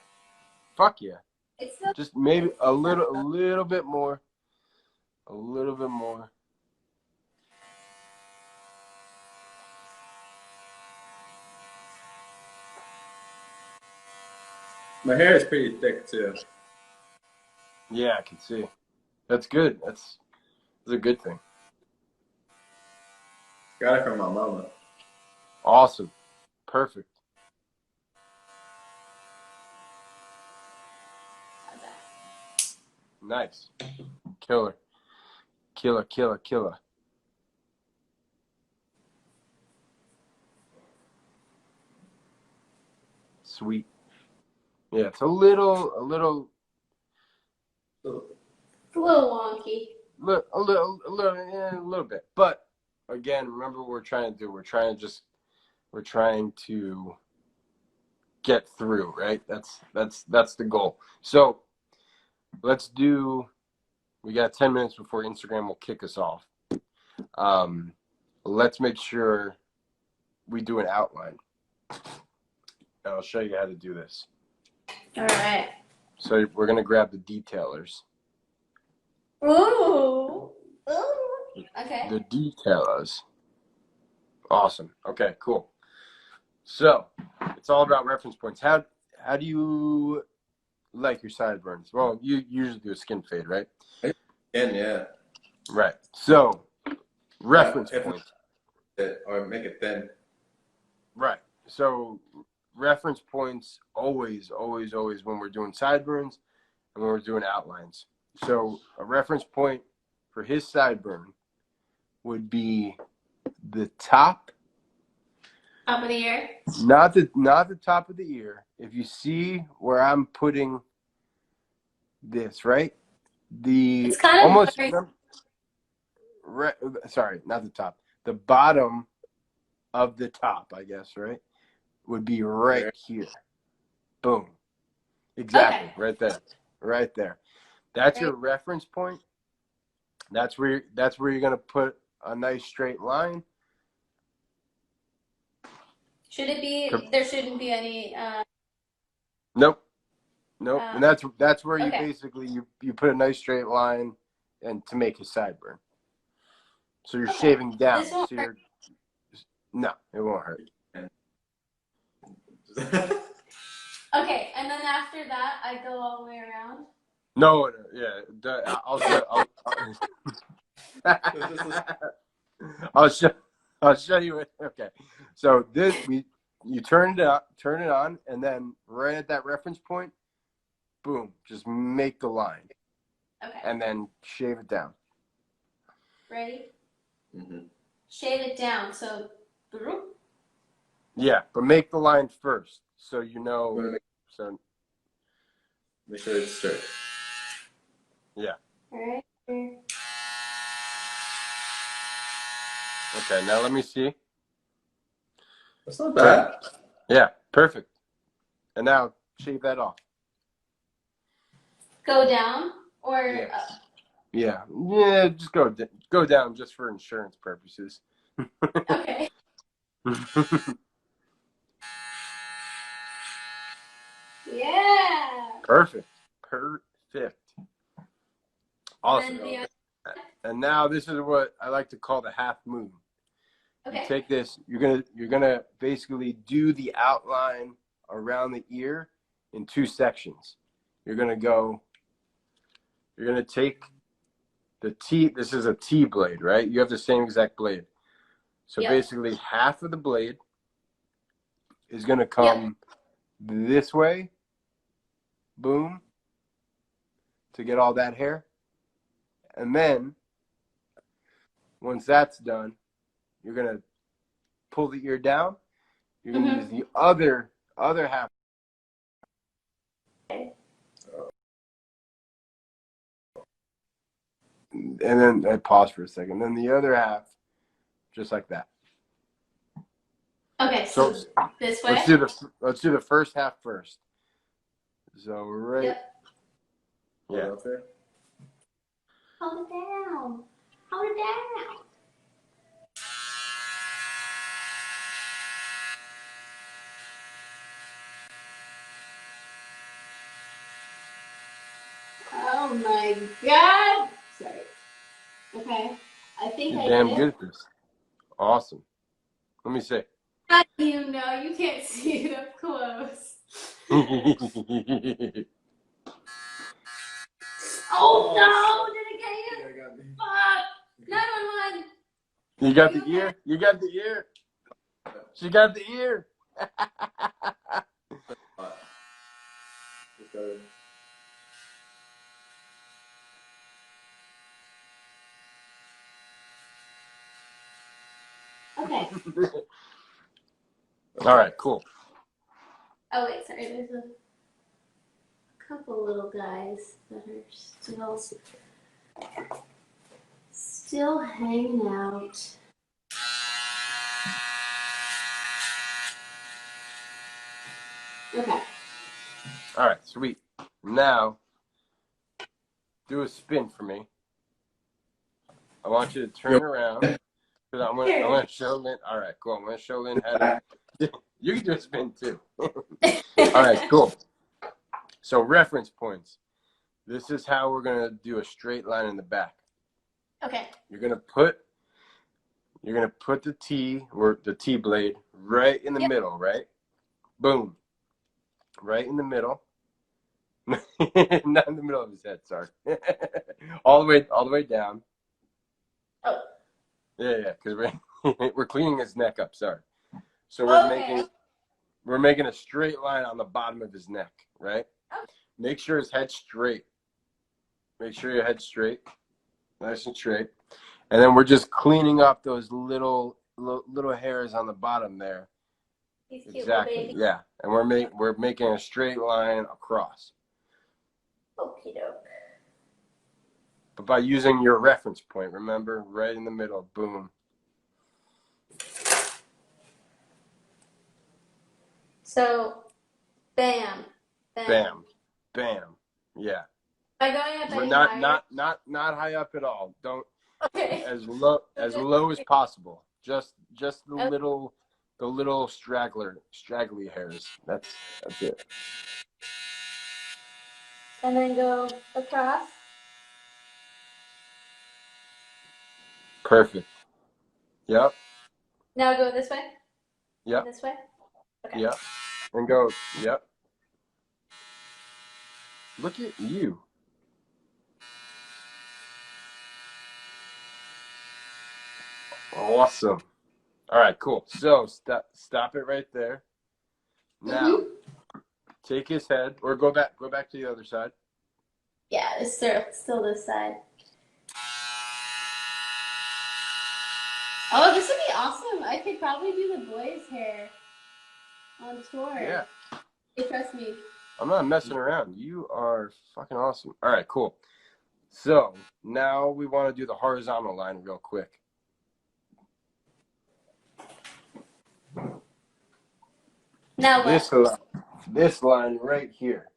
Fuck yeah. It's still Just maybe a little bit more. A little bit more. My hair is pretty thick too. Yeah, I can see. That's good. That's a good thing. Got it from my mama. Awesome. Perfect. Nice. Killer. Sweet. Yeah, it's a little It's a little wonky. A little bit. But again, remember what we're trying to do. We're trying to get through, right? That's the goal. So we got 10 minutes before Instagram will kick us off. Let's make sure we do an outline. And I'll show you how to do this. All right. So we're gonna grab the detailers. Ooh. Okay. The detailers. Awesome. Okay, cool. So it's all about reference points. How do you like your sideburns? Well, you usually do a skin fade, right? And yeah. Right. So reference points. Or make it thin. Right. So reference points always when we're doing sideburns and when we're doing outlines. So a reference point for his sideburn would be the top of the ear. Not the top of the ear. If you see where I'm putting this, right? It's kind of almost sorry, not the top. The bottom of the top, I guess, right? Would be right here. Boom. Exactly. Okay. Right there. That's your reference point. That's where you're gonna put a nice straight line. Should it be? There shouldn't be any. Nope. And that's where you basically you put a nice straight line, and to make a sideburn. So you're shaving down. This won't hurt. No, it won't hurt. Okay, and then after that, I go all the way around. No, yeah, I'll show you it. Okay, so you turn it on, and then right at that reference point, boom, just make the line. Okay. And then shave it down. Ready? Mm-hmm. Shave it down. So, Yeah, but make the line first, so you know. So Make sure it's straight. yeah. all right. Okay, now let me see. That's not bad. Yeah, perfect. And now shave that off. Go down or Yes. up? Yeah, yeah, just go down just for insurance purposes. Okay. Yeah. Perfect. Awesome. And now this is what I like to call the half moon. Okay. You take this, you're gonna basically do the outline around the ear in 2 sections. You're gonna take the T, this is a T blade, right? You have the same exact blade. So basically half of the blade is gonna come this way, boom, to get all that hair. And then once that's done, you're gonna pull the ear down. You're gonna use the other half. And then I pause for a second. Then the other half, just like that. Okay, so this way. Let's do the first half first. So right. Yep. Yeah. Hold there. Hold it down. Hold it down. Oh my God. Sorry. Okay. I think You're I damn did good it. at this. Awesome. Let me see. How do you know? You can't see it up close. Oh no! Did it get you? Yeah, I got me. Fuck! 911. You got the ear? You got the ear? She got the ear. Okay. All right, cool. Oh wait, sorry. There's a couple little guys that are still hanging out. Okay. All right, sweet. Now, do a spin for me. I want you to turn around because I'm gonna show Lynn. All right, cool. I'm gonna show Lynn how to. You can do a spin too. All right, cool. So reference points. This is how we're gonna do a straight line in the back. Okay. You're gonna put the T or the T blade right in the middle, right? Boom. Right in the middle. Not in the middle of his head, sorry. all the way down. Oh. Yeah, because we're cleaning his neck up, sorry. So we're making a straight line on the bottom of his neck, right? Okay. Make sure his head's straight. Make sure your head's straight. Nice and straight. And then we're just cleaning up those little hairs on the bottom there. He's cute, exactly. Baby. Yeah. And we're making a straight line across. Okie doke. But by using your reference point, remember, right in the middle, boom. So, bam, Bam, bam. Yeah. Am I going up any Not higher? not high up at all. Don't. Okay. As low as possible. Just the little straggly hairs. That's it. And then go across. Perfect. Yep. Now go this way. Yep. This way. Okay. Yep. And go. Yep. Look at you. Awesome. All right, cool. So stop it right there. Now, take his head, or go back to the other side. Yeah, it's still this side. Oh, this would be awesome. I could probably do the boys' hair on tour. Yeah. Hey, trust me. I'm not messing around. You are fucking awesome. All right, cool. So now we want to do the horizontal line real quick. Now what? This line right here.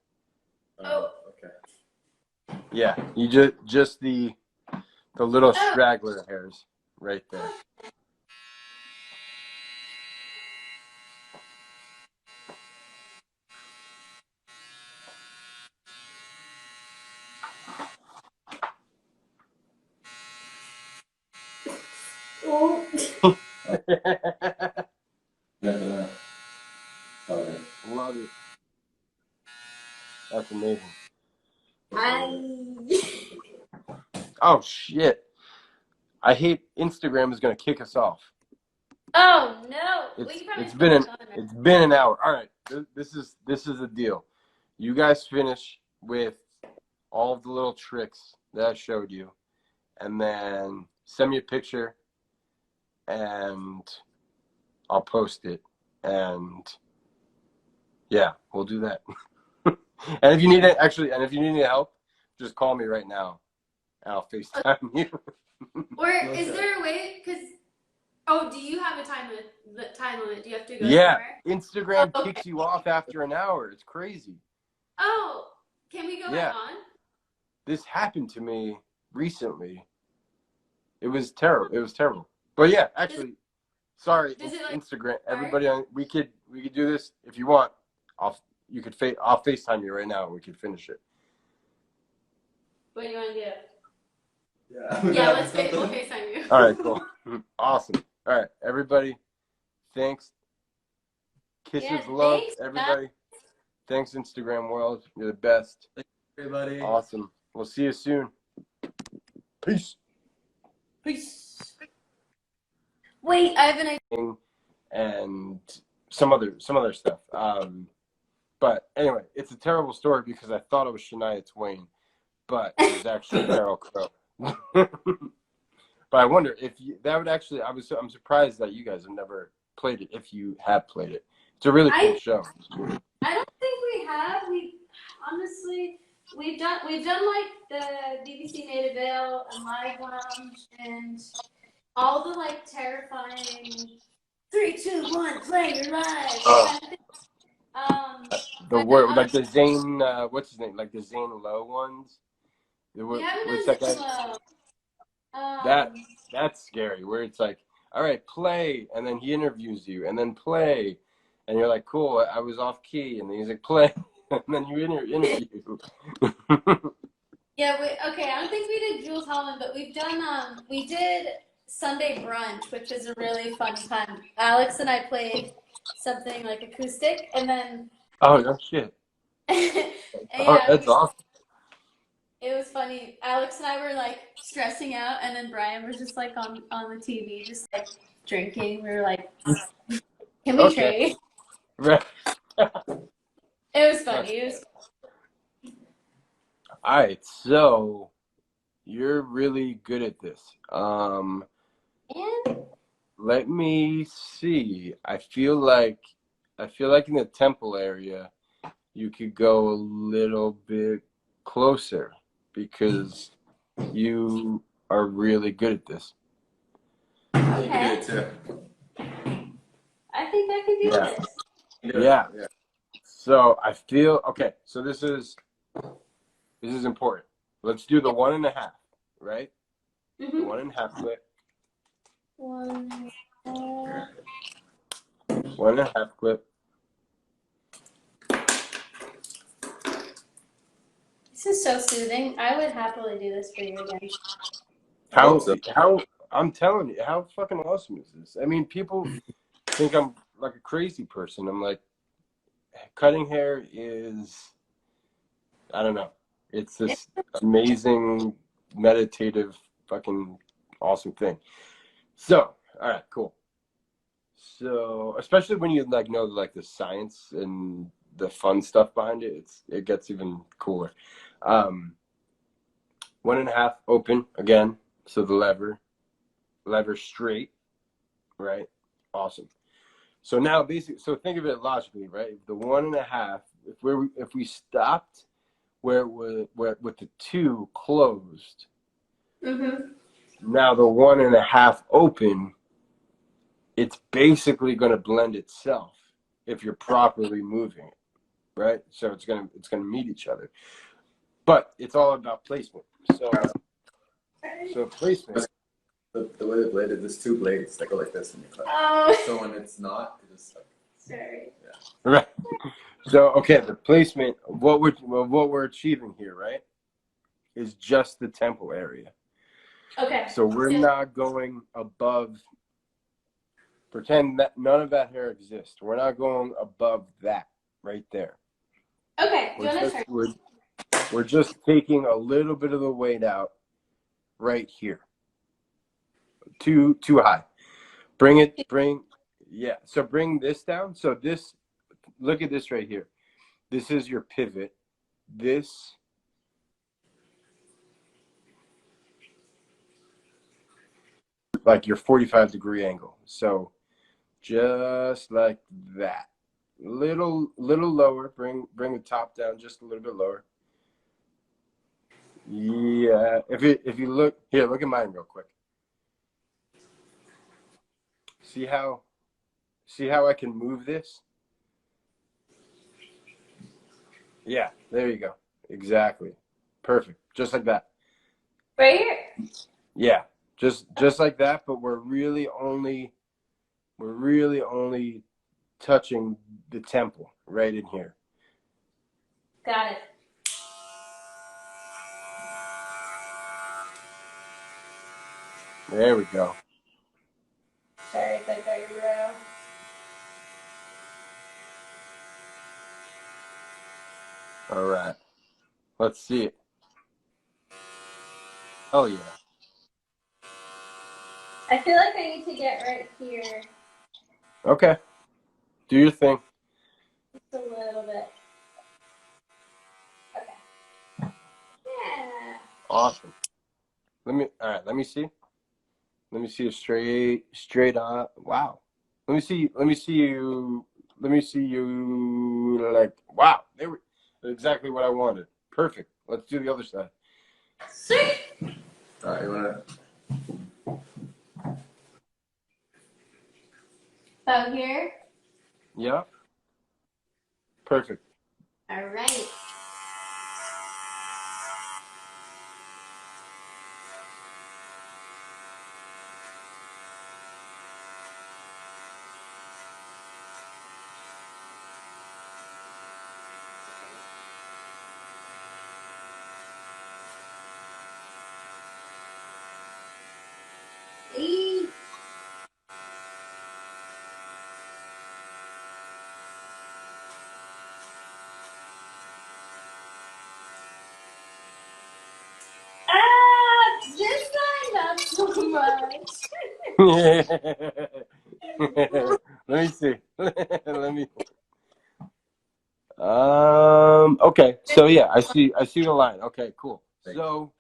Oh. Okay. Yeah, you just the little straggler hairs right there. Oh. Love it. That's amazing. Oh shit! I hate Instagram is gonna kick us off. Oh no! It's been an hour. All right, this is the deal. You guys finish with all of the little tricks that I showed you, and then send me a picture, and I'll post it. And yeah, we'll do that. And if you need any help, just call me right now, and I'll FaceTime you. Or is there a way? Because do you have a time limit? Do you have to go somewhere? Instagram kicks you off after an hour. It's crazy. Oh, can we go back on? This happened to me recently. It was terrible. But yeah, actually, sorry, Instagram. Everybody, we could do this if you want. I'll FaceTime you right now and we can finish it. What do you want to do? Yeah. Yeah, we'll FaceTime you. All right, cool. Awesome. All right, everybody. Thanks. Kisses, love, thanks, everybody. Thanks, Instagram world. You're the best. Thanks, everybody. Awesome. We'll see you soon. Peace. Peace. Wait, I have an idea. And some other stuff. But anyway, it's a terrible story because I thought it was Shania Twain, but it was actually Sheryl Crow. But I wonder if that would actually. I'm surprised that you guys have never played it. If you have played it, it's a really cool show. I don't think we have. We've done like the BBC Native Vale and Live Lounge and all the like terrifying 3, 2, 1, play your life. The word like the Zane, what's his name? Like the Zane Lowe ones. We haven't done Zane Lowe. That's scary. Where it's like, all right, play, and then he interviews you, and then play, and you're like, cool. I was off key, and then he's like, play, and then you interview. Yeah. I don't think we did Jules Holland, but we've done. We did Sunday brunch, which was a really fun time. Alex and I played something like acoustic, and then. Oh no shit! That's awesome. It was funny. Alex and I were like stressing out, and then Brian was just like on the TV, just like drinking. We were like, "Can we trade?" Right. It was funny. All right, so you're really good at this. Let me see. I feel like in the temple area, you could go a little bit closer because you are really good at this. You can do it too. I think I can do this. Yeah. So I feel okay. So this is important. Let's do the 1.5, right? Mm-hmm. The 1.5 clip. 1.5 clip. This is so soothing. I would happily do this for you again. How I'm telling you, how fucking awesome is this? I mean, people think I'm like a crazy person. I'm like, cutting hair is, I don't know. It's this amazing, meditative, fucking awesome thing. So, all right, cool. So, especially when you like know like the science and the fun stuff behind it, it gets even cooler. 1.5 open again. So the lever straight, right? Awesome. So now basically, so think of it logically, right? The 1.5, if we stopped where with the 2 closed, now the 1.5 open, it's basically going to blend itself if you're properly moving it, right? So it's gonna meet each other, but it's all about placement. So placement. The way they bladed, there's 2 blades that go like this when you cut. Oh. So when it's not, it just like. Sorry. Yeah. Right. So okay, the placement. What we're achieving here, right, is just the temple area. Okay. So we're not going above. Pretend that none of that hair exists. We're not going above that right there. Okay. Do you want to try? We're just taking a little bit of the weight out right here. Too high. Yeah. So bring this down. So this, look at this right here. This is your pivot. This like your 45-degree angle. So just like that. Little lower. Bring the top down just a little bit lower. Yeah. If you look here, look at mine real quick. See how I can move this? Yeah, there you go. Exactly. Perfect. Just like that. Right here? Yeah. Just like that, but we're really only touching the temple right in here. Got it. There we go. Sorry if I got your row. All right. Let's see it. Oh yeah. I feel like I need to get right here. Okay. Do your thing. Just a little bit. Okay. Yeah. Awesome. Let me see. Let me see you straight on. Wow. Let me see you like, wow. They were exactly what I wanted. Perfect. Let's do the other side. Sweet. All right, you wanna? About here. Yeah. Perfect. All right. Eee. This line not so much. Let me see. Let me. Okay. So yeah, I see the line. Okay, cool. So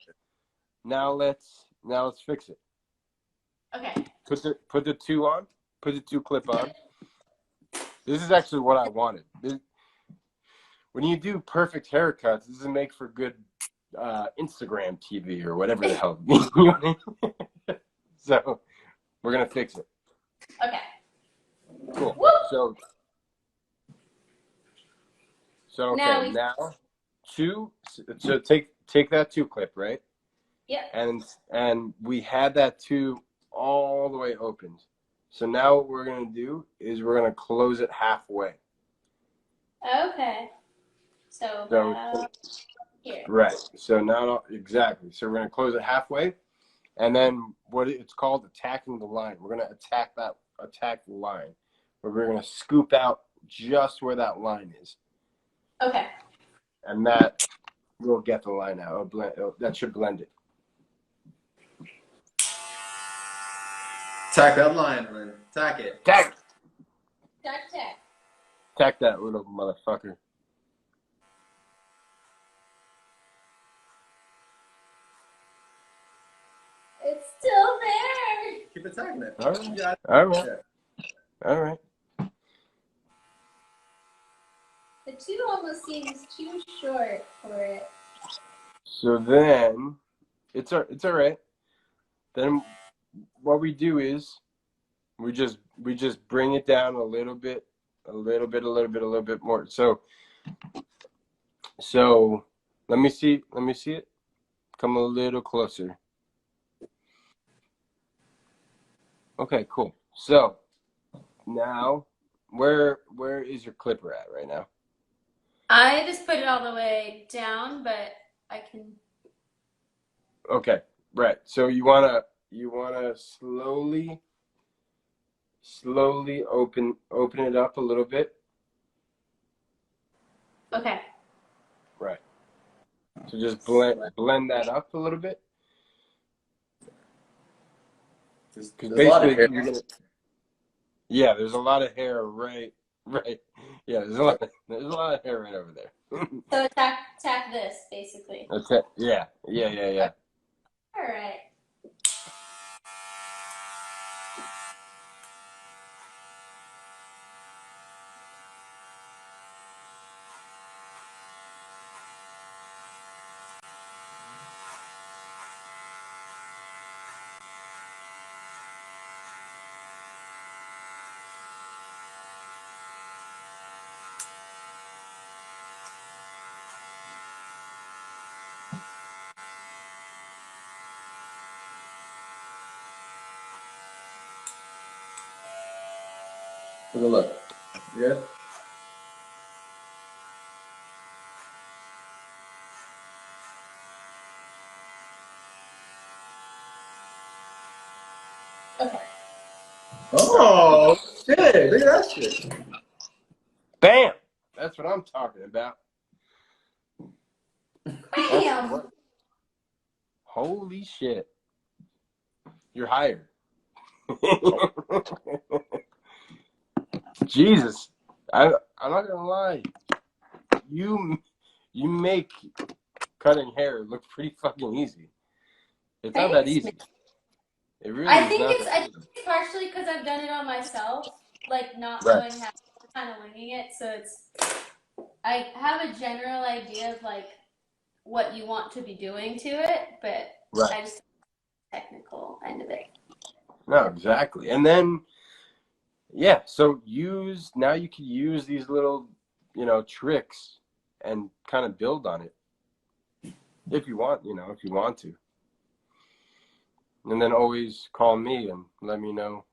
now let's fix it. Okay. Put the 2 on. Put the 2 clip on. This is actually what I wanted. When you do perfect haircuts, this is make for good Instagram TV or whatever the hell. So we're gonna fix it. Okay. Cool. Woo! So okay, now 2. So take that 2 clip, right? Yep. And we had that 2 all the way opened. So now what we're gonna do is we're gonna close it halfway. Okay. So about here. Right. So now exactly. So we're gonna close it halfway, and then it's called attacking the line. We're gonna attack the line, where we're gonna scoop out just where that line is. Okay. And that will get the line out. That should blend it. Attack that line, Lynn. Attack it. Attack. Tack. Attack that little motherfucker. It's still there. Keep attacking it. All right. You got it. All right. Yeah. All right. The 2 almost seems too short for it. So then, it's all right. Then what we do is we just bring it down a little bit more. So let me see it. Come a little closer. Okay, cool. So now, where is your clipper at right now? I just put it all the way down, but I can. Okay, right. So you wanna slowly open it up a little bit. Okay. Right. So just blend that up a little bit. Because basically, there's a lot of hair right. Yeah, there's a lot of hair right over there. So attack this, basically. That's it. Yeah. All right. Take a look. Yeah. Okay. Oh shit! Look at that shit. Bam! That's what I'm talking about. Bam! Holy shit. You're hired. Jesus. I'm not gonna lie. You make cutting hair look pretty fucking easy. It's not that easy. It really I is think not it's that easy. partially because I've done it on myself, like not knowing how, kind of winging it. So I have a general idea of like what you want to be doing to it, but I just technical end of it. No, exactly. And then so now you can use these little, tricks and kind of build on it if you want to. And then always call me and let me know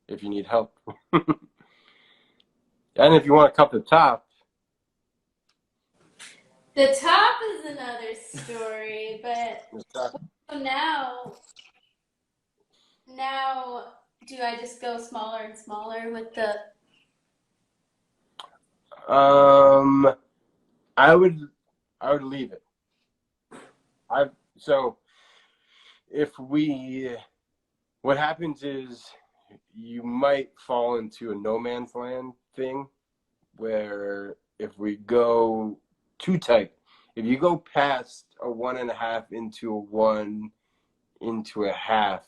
if you need help. And if you want to cut the top. The top is another story, but now do I just go smaller and smaller with the? I would leave it. What happens is you might fall into a no man's land thing where if we go too tight, if you go past a 1.5 into a 1 into a half,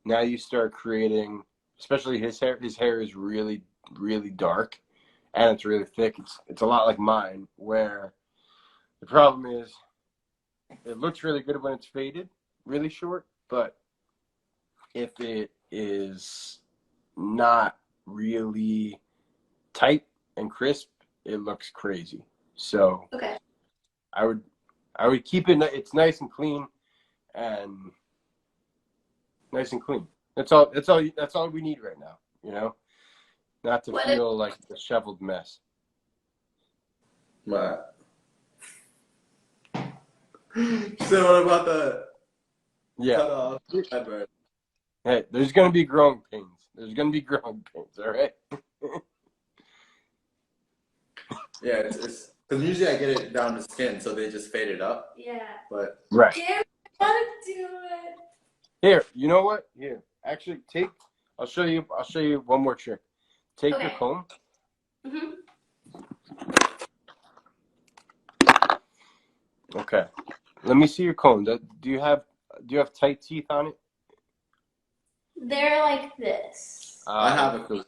now you start creating, especially his hair is really, really dark and it's really thick. It's a lot like mine, where the problem is it looks really good when it's faded, really short, but if it is not really tight and crisp, it looks crazy. So I would keep it. It's nice and clean, and nice and clean. That's all we need right now. Not to feel like a disheveled mess. Right. So what about the cut off? Hey, there's gonna be growing pains. All right. Yeah, it's because usually I get it down to skin, so they just fade it up. Yeah. But right. I want to do it. Here, you know what? Here, actually, I'll show you one more trick. Take your comb Mm-hmm. Okay. Let me see your comb. Do you have tight teeth on it? They're like this. I have a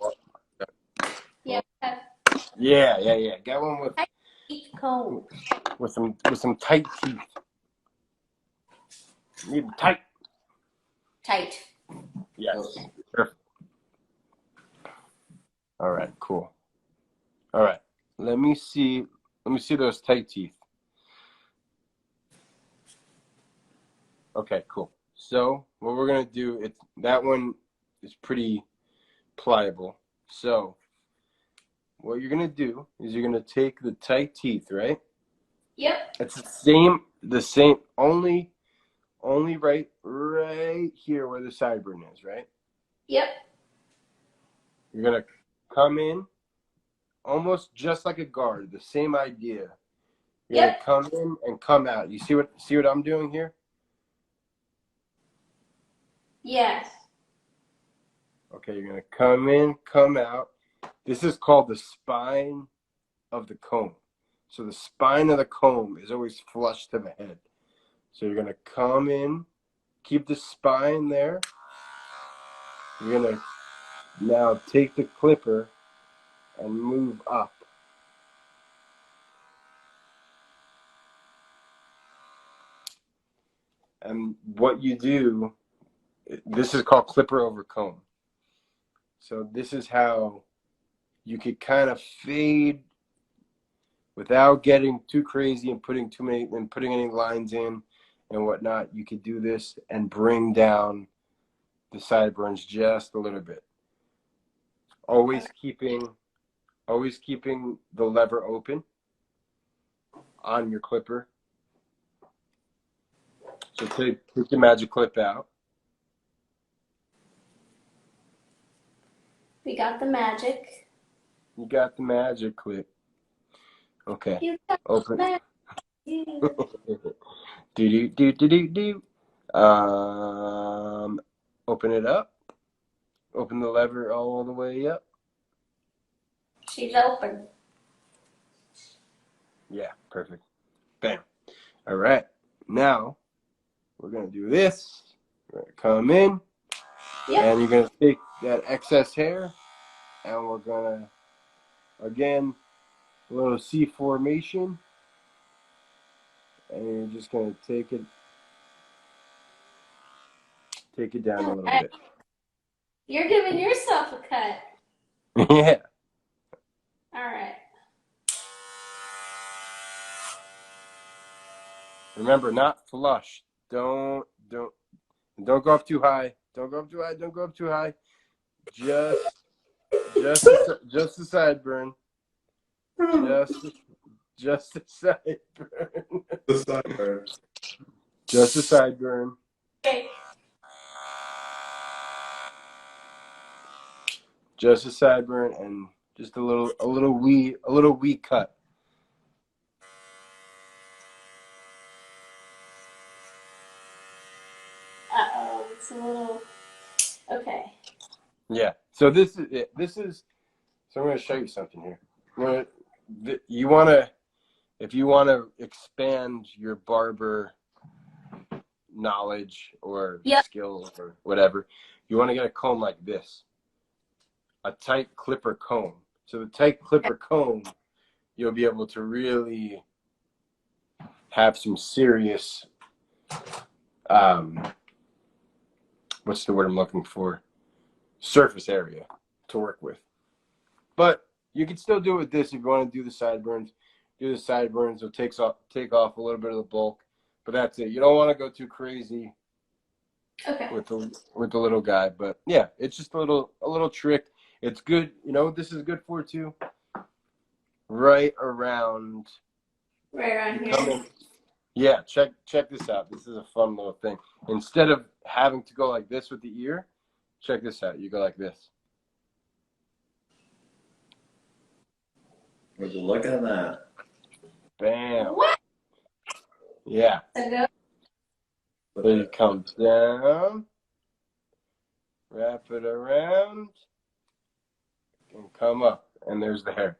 Yeah. Yeah. Get one Teeth comb. with some tight teeth. Need them tight. Tight. Yes. Perfect. All right. Cool. All right. Let me see those tight teeth. Okay. Cool. So what we're gonna do, that one is pretty pliable. So what you're gonna do is you're gonna take the tight teeth, right? Yep. It's the same, only right here where the sideburn is, right? Yep. You're gonna come in almost just like a guard, the same idea. You're Yep. gonna come in and come out. You see what I'm doing here? Yes. Okay, you're gonna come in, come out. This is called the spine of the comb. So the spine of the comb is always flush to the head. So you're gonna come in, keep the spine there. You're gonna now take the clipper and move up. And what you do, this is called clipper over comb. So this is how you could kind of fade without getting too crazy and putting any lines in and whatnot. You could do this and bring down the sideburns just a little bit. Always keeping the lever open on your clipper. So take the magic clip out. We got the magic. You got the magic clip. Okay. You got Open. the Do. Open it up. Open the lever all the way up. She's open. Yeah, perfect. Bam. All right. Now we're gonna do this. We're gonna come in, and you're gonna take that excess hair, and we're gonna again a little C formation, and you're just gonna take it down a little bit. You're giving yourself a cut. Yeah. All right. Remember, not flush. Don't go up too high. Don't go up too high. Don't go up too high. Just the sideburn. Just the sideburn. The sideburn. Just the sideburn. Okay. Just the sideburn and just a little wee cut. Uh-oh, it's a little. Okay. Yeah. So this is it. So I'm going to show you something here. If you want to expand your barber knowledge or skills or whatever, you want to get a comb like this, a tight clipper comb. So the tight clipper comb, you'll be able to really have some serious, what's the word I'm looking for? Surface area to work with. But you can still do it with this if you want to do the sideburns. Do the sideburns. It'll take off a little bit of the bulk, but that's it. You don't want to go too crazy with the little guy. But yeah, it's just a little trick. It's good. You know what this is good for too? Right around here. Yeah, check this out. This is a fun little thing. Instead of having to go like this with the ear, check this out. You go like this. Would you look at that? Bam. What? Yeah. So you come down, wrap it around, and come up. And there's the hair.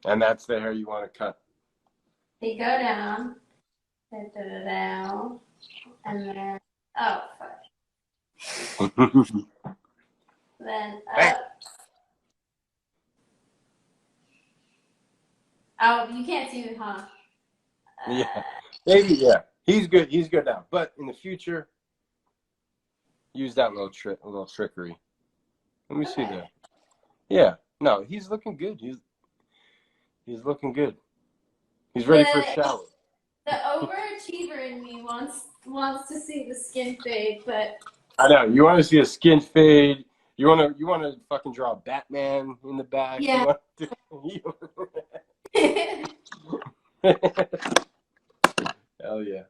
And that's the hair you want to cut. They go down, down, and then oh fuck. Then up. Oh, you can't see me, huh? Yeah, maybe. Yeah, he's good. He's good now. But in the future, use that little trickery. Let me see that. Yeah, no, he's looking good. He's looking good. He's ready for a shower. The overachiever in me wants to see the skin fade, but I know you want to see a skin fade. You want to fucking draw Batman in the back. Yeah. Hell yeah.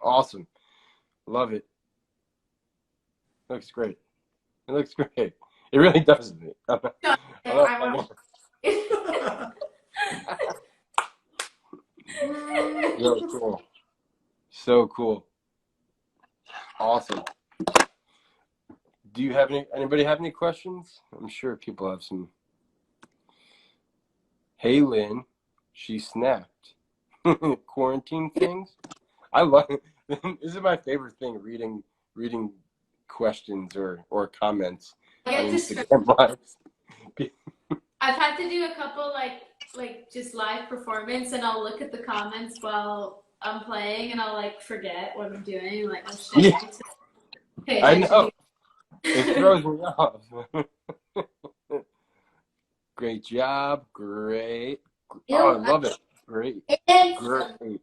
Awesome. Love it. Looks great. It looks great. It really does. Yo, cool. So cool. Awesome. Do you have anybody have any questions? I'm sure people have some. Hey, Lynn, she snapped. Quarantine things? I love it. This is my favorite thing, reading questions or comments on Instagram Lives. I've had to do a couple like just live performance, and I'll look at the comments while I'm playing, and I'll like forget what I'm doing. Like, oh shit. Yeah. I know. It throws me off. Great job. Great. Oh, I love it. Great. Great.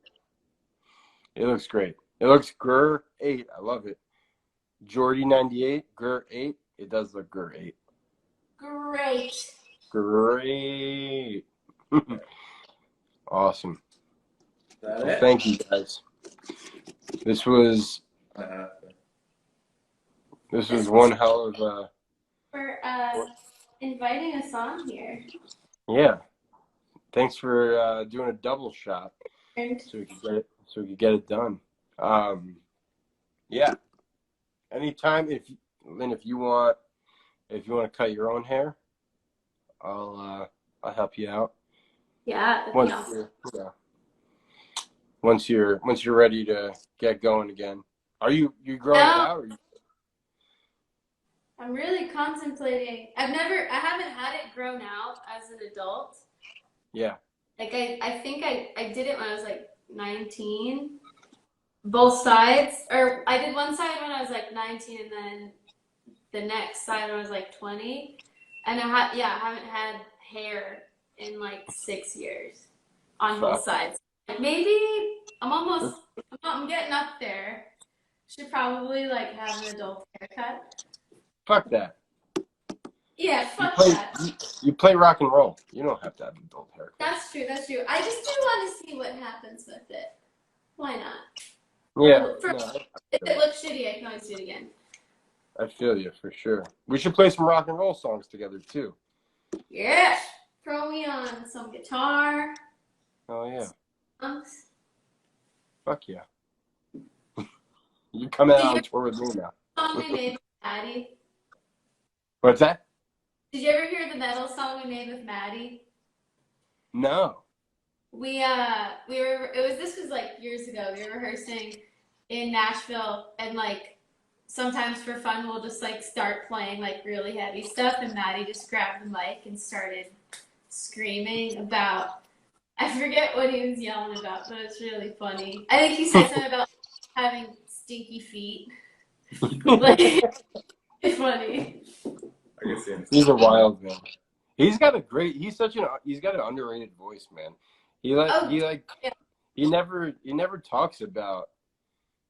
It looks great. It looks great. I love it. Jordy98, great. It does look great. Great. Great. Awesome. Well, thank you guys. This was one hell of a. For inviting us on here. Yeah. Thanks for doing a double shot so we could get it done. Yeah. Anytime, Lynn, if you want to cut your own hair, I'll help you out. Yeah. Once you're ready to get going again. Are you growing it out? Or I'm really contemplating. I haven't had it grown out as an adult. Yeah. Like I think I did it when I was like 19. Both sides, or I did one side when I was like 19, and then the next side when I was like 20. And I haven't had hair in like 6 years on both sides. Maybe I'm getting up there. Should probably like have an adult haircut. Fuck that. Yeah, fuck that. You play rock and roll. You don't have to have an adult haircut. That's true. I just do want to see what happens with it. Why not? Yeah. If it looks shitty, I can always do it again. I feel you for sure. We should play some rock and roll songs together too. Yes. Throw me on some guitar. Oh yeah. Songs. Fuck yeah. You coming out on tour with me now. Song we made with Maddie. What's that? Did you ever hear the metal song we made with Maddie? No. This was like years ago. We were rehearsing in Nashville, and like sometimes for fun we'll just like start playing like really heavy stuff, and Maddie just grabbed the mic and started screaming about, I forget what he was yelling about, but it's really funny. I think he said something about having stinky feet. Like, it's funny. I can see him. He's a wild man. He's got an underrated voice, man. He never talks about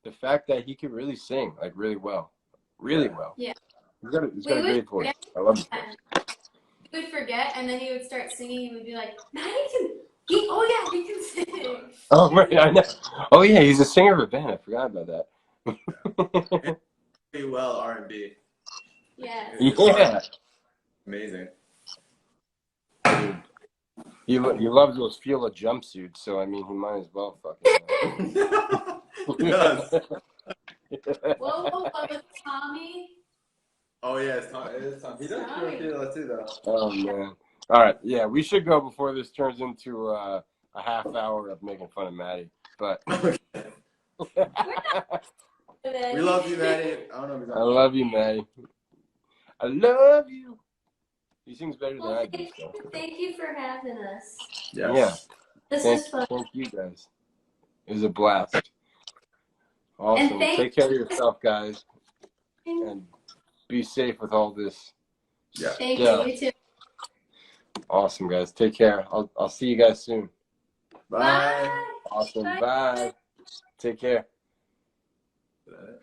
the fact that he can really sing, like really well. Really well. Yeah. He's got a great voice. I love his voice. He would forget, and then he would start singing. He would be like, he can sing. Oh, right, I know. Oh, yeah, he's a singer of a band. I forgot about that. Pretty well, R&B. Yes. Yeah. Amazing. Dude, he loves those Fila jumpsuits, so I mean, he might as well fucking. He does. Whoa, with Tommy. Oh yeah, it's Tom. He does Fila too, though. Oh man, All right. Yeah, we should go before this turns into a half hour of making fun of Maddie. But We love you, Maddie. I don't know if he's I love you, Maddie. I love you. He sings better than I do. So. Thank you for having us. Yes. Yeah. This was fun. Thank you guys. It was a blast. Awesome. And Take care of yourself, guys, and be safe with all this. Yeah. Thank you. You too. Awesome, guys. Take care. I'll see you guys soon. Bye. Awesome. Bye. Take care.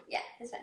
Yeah, it's fine.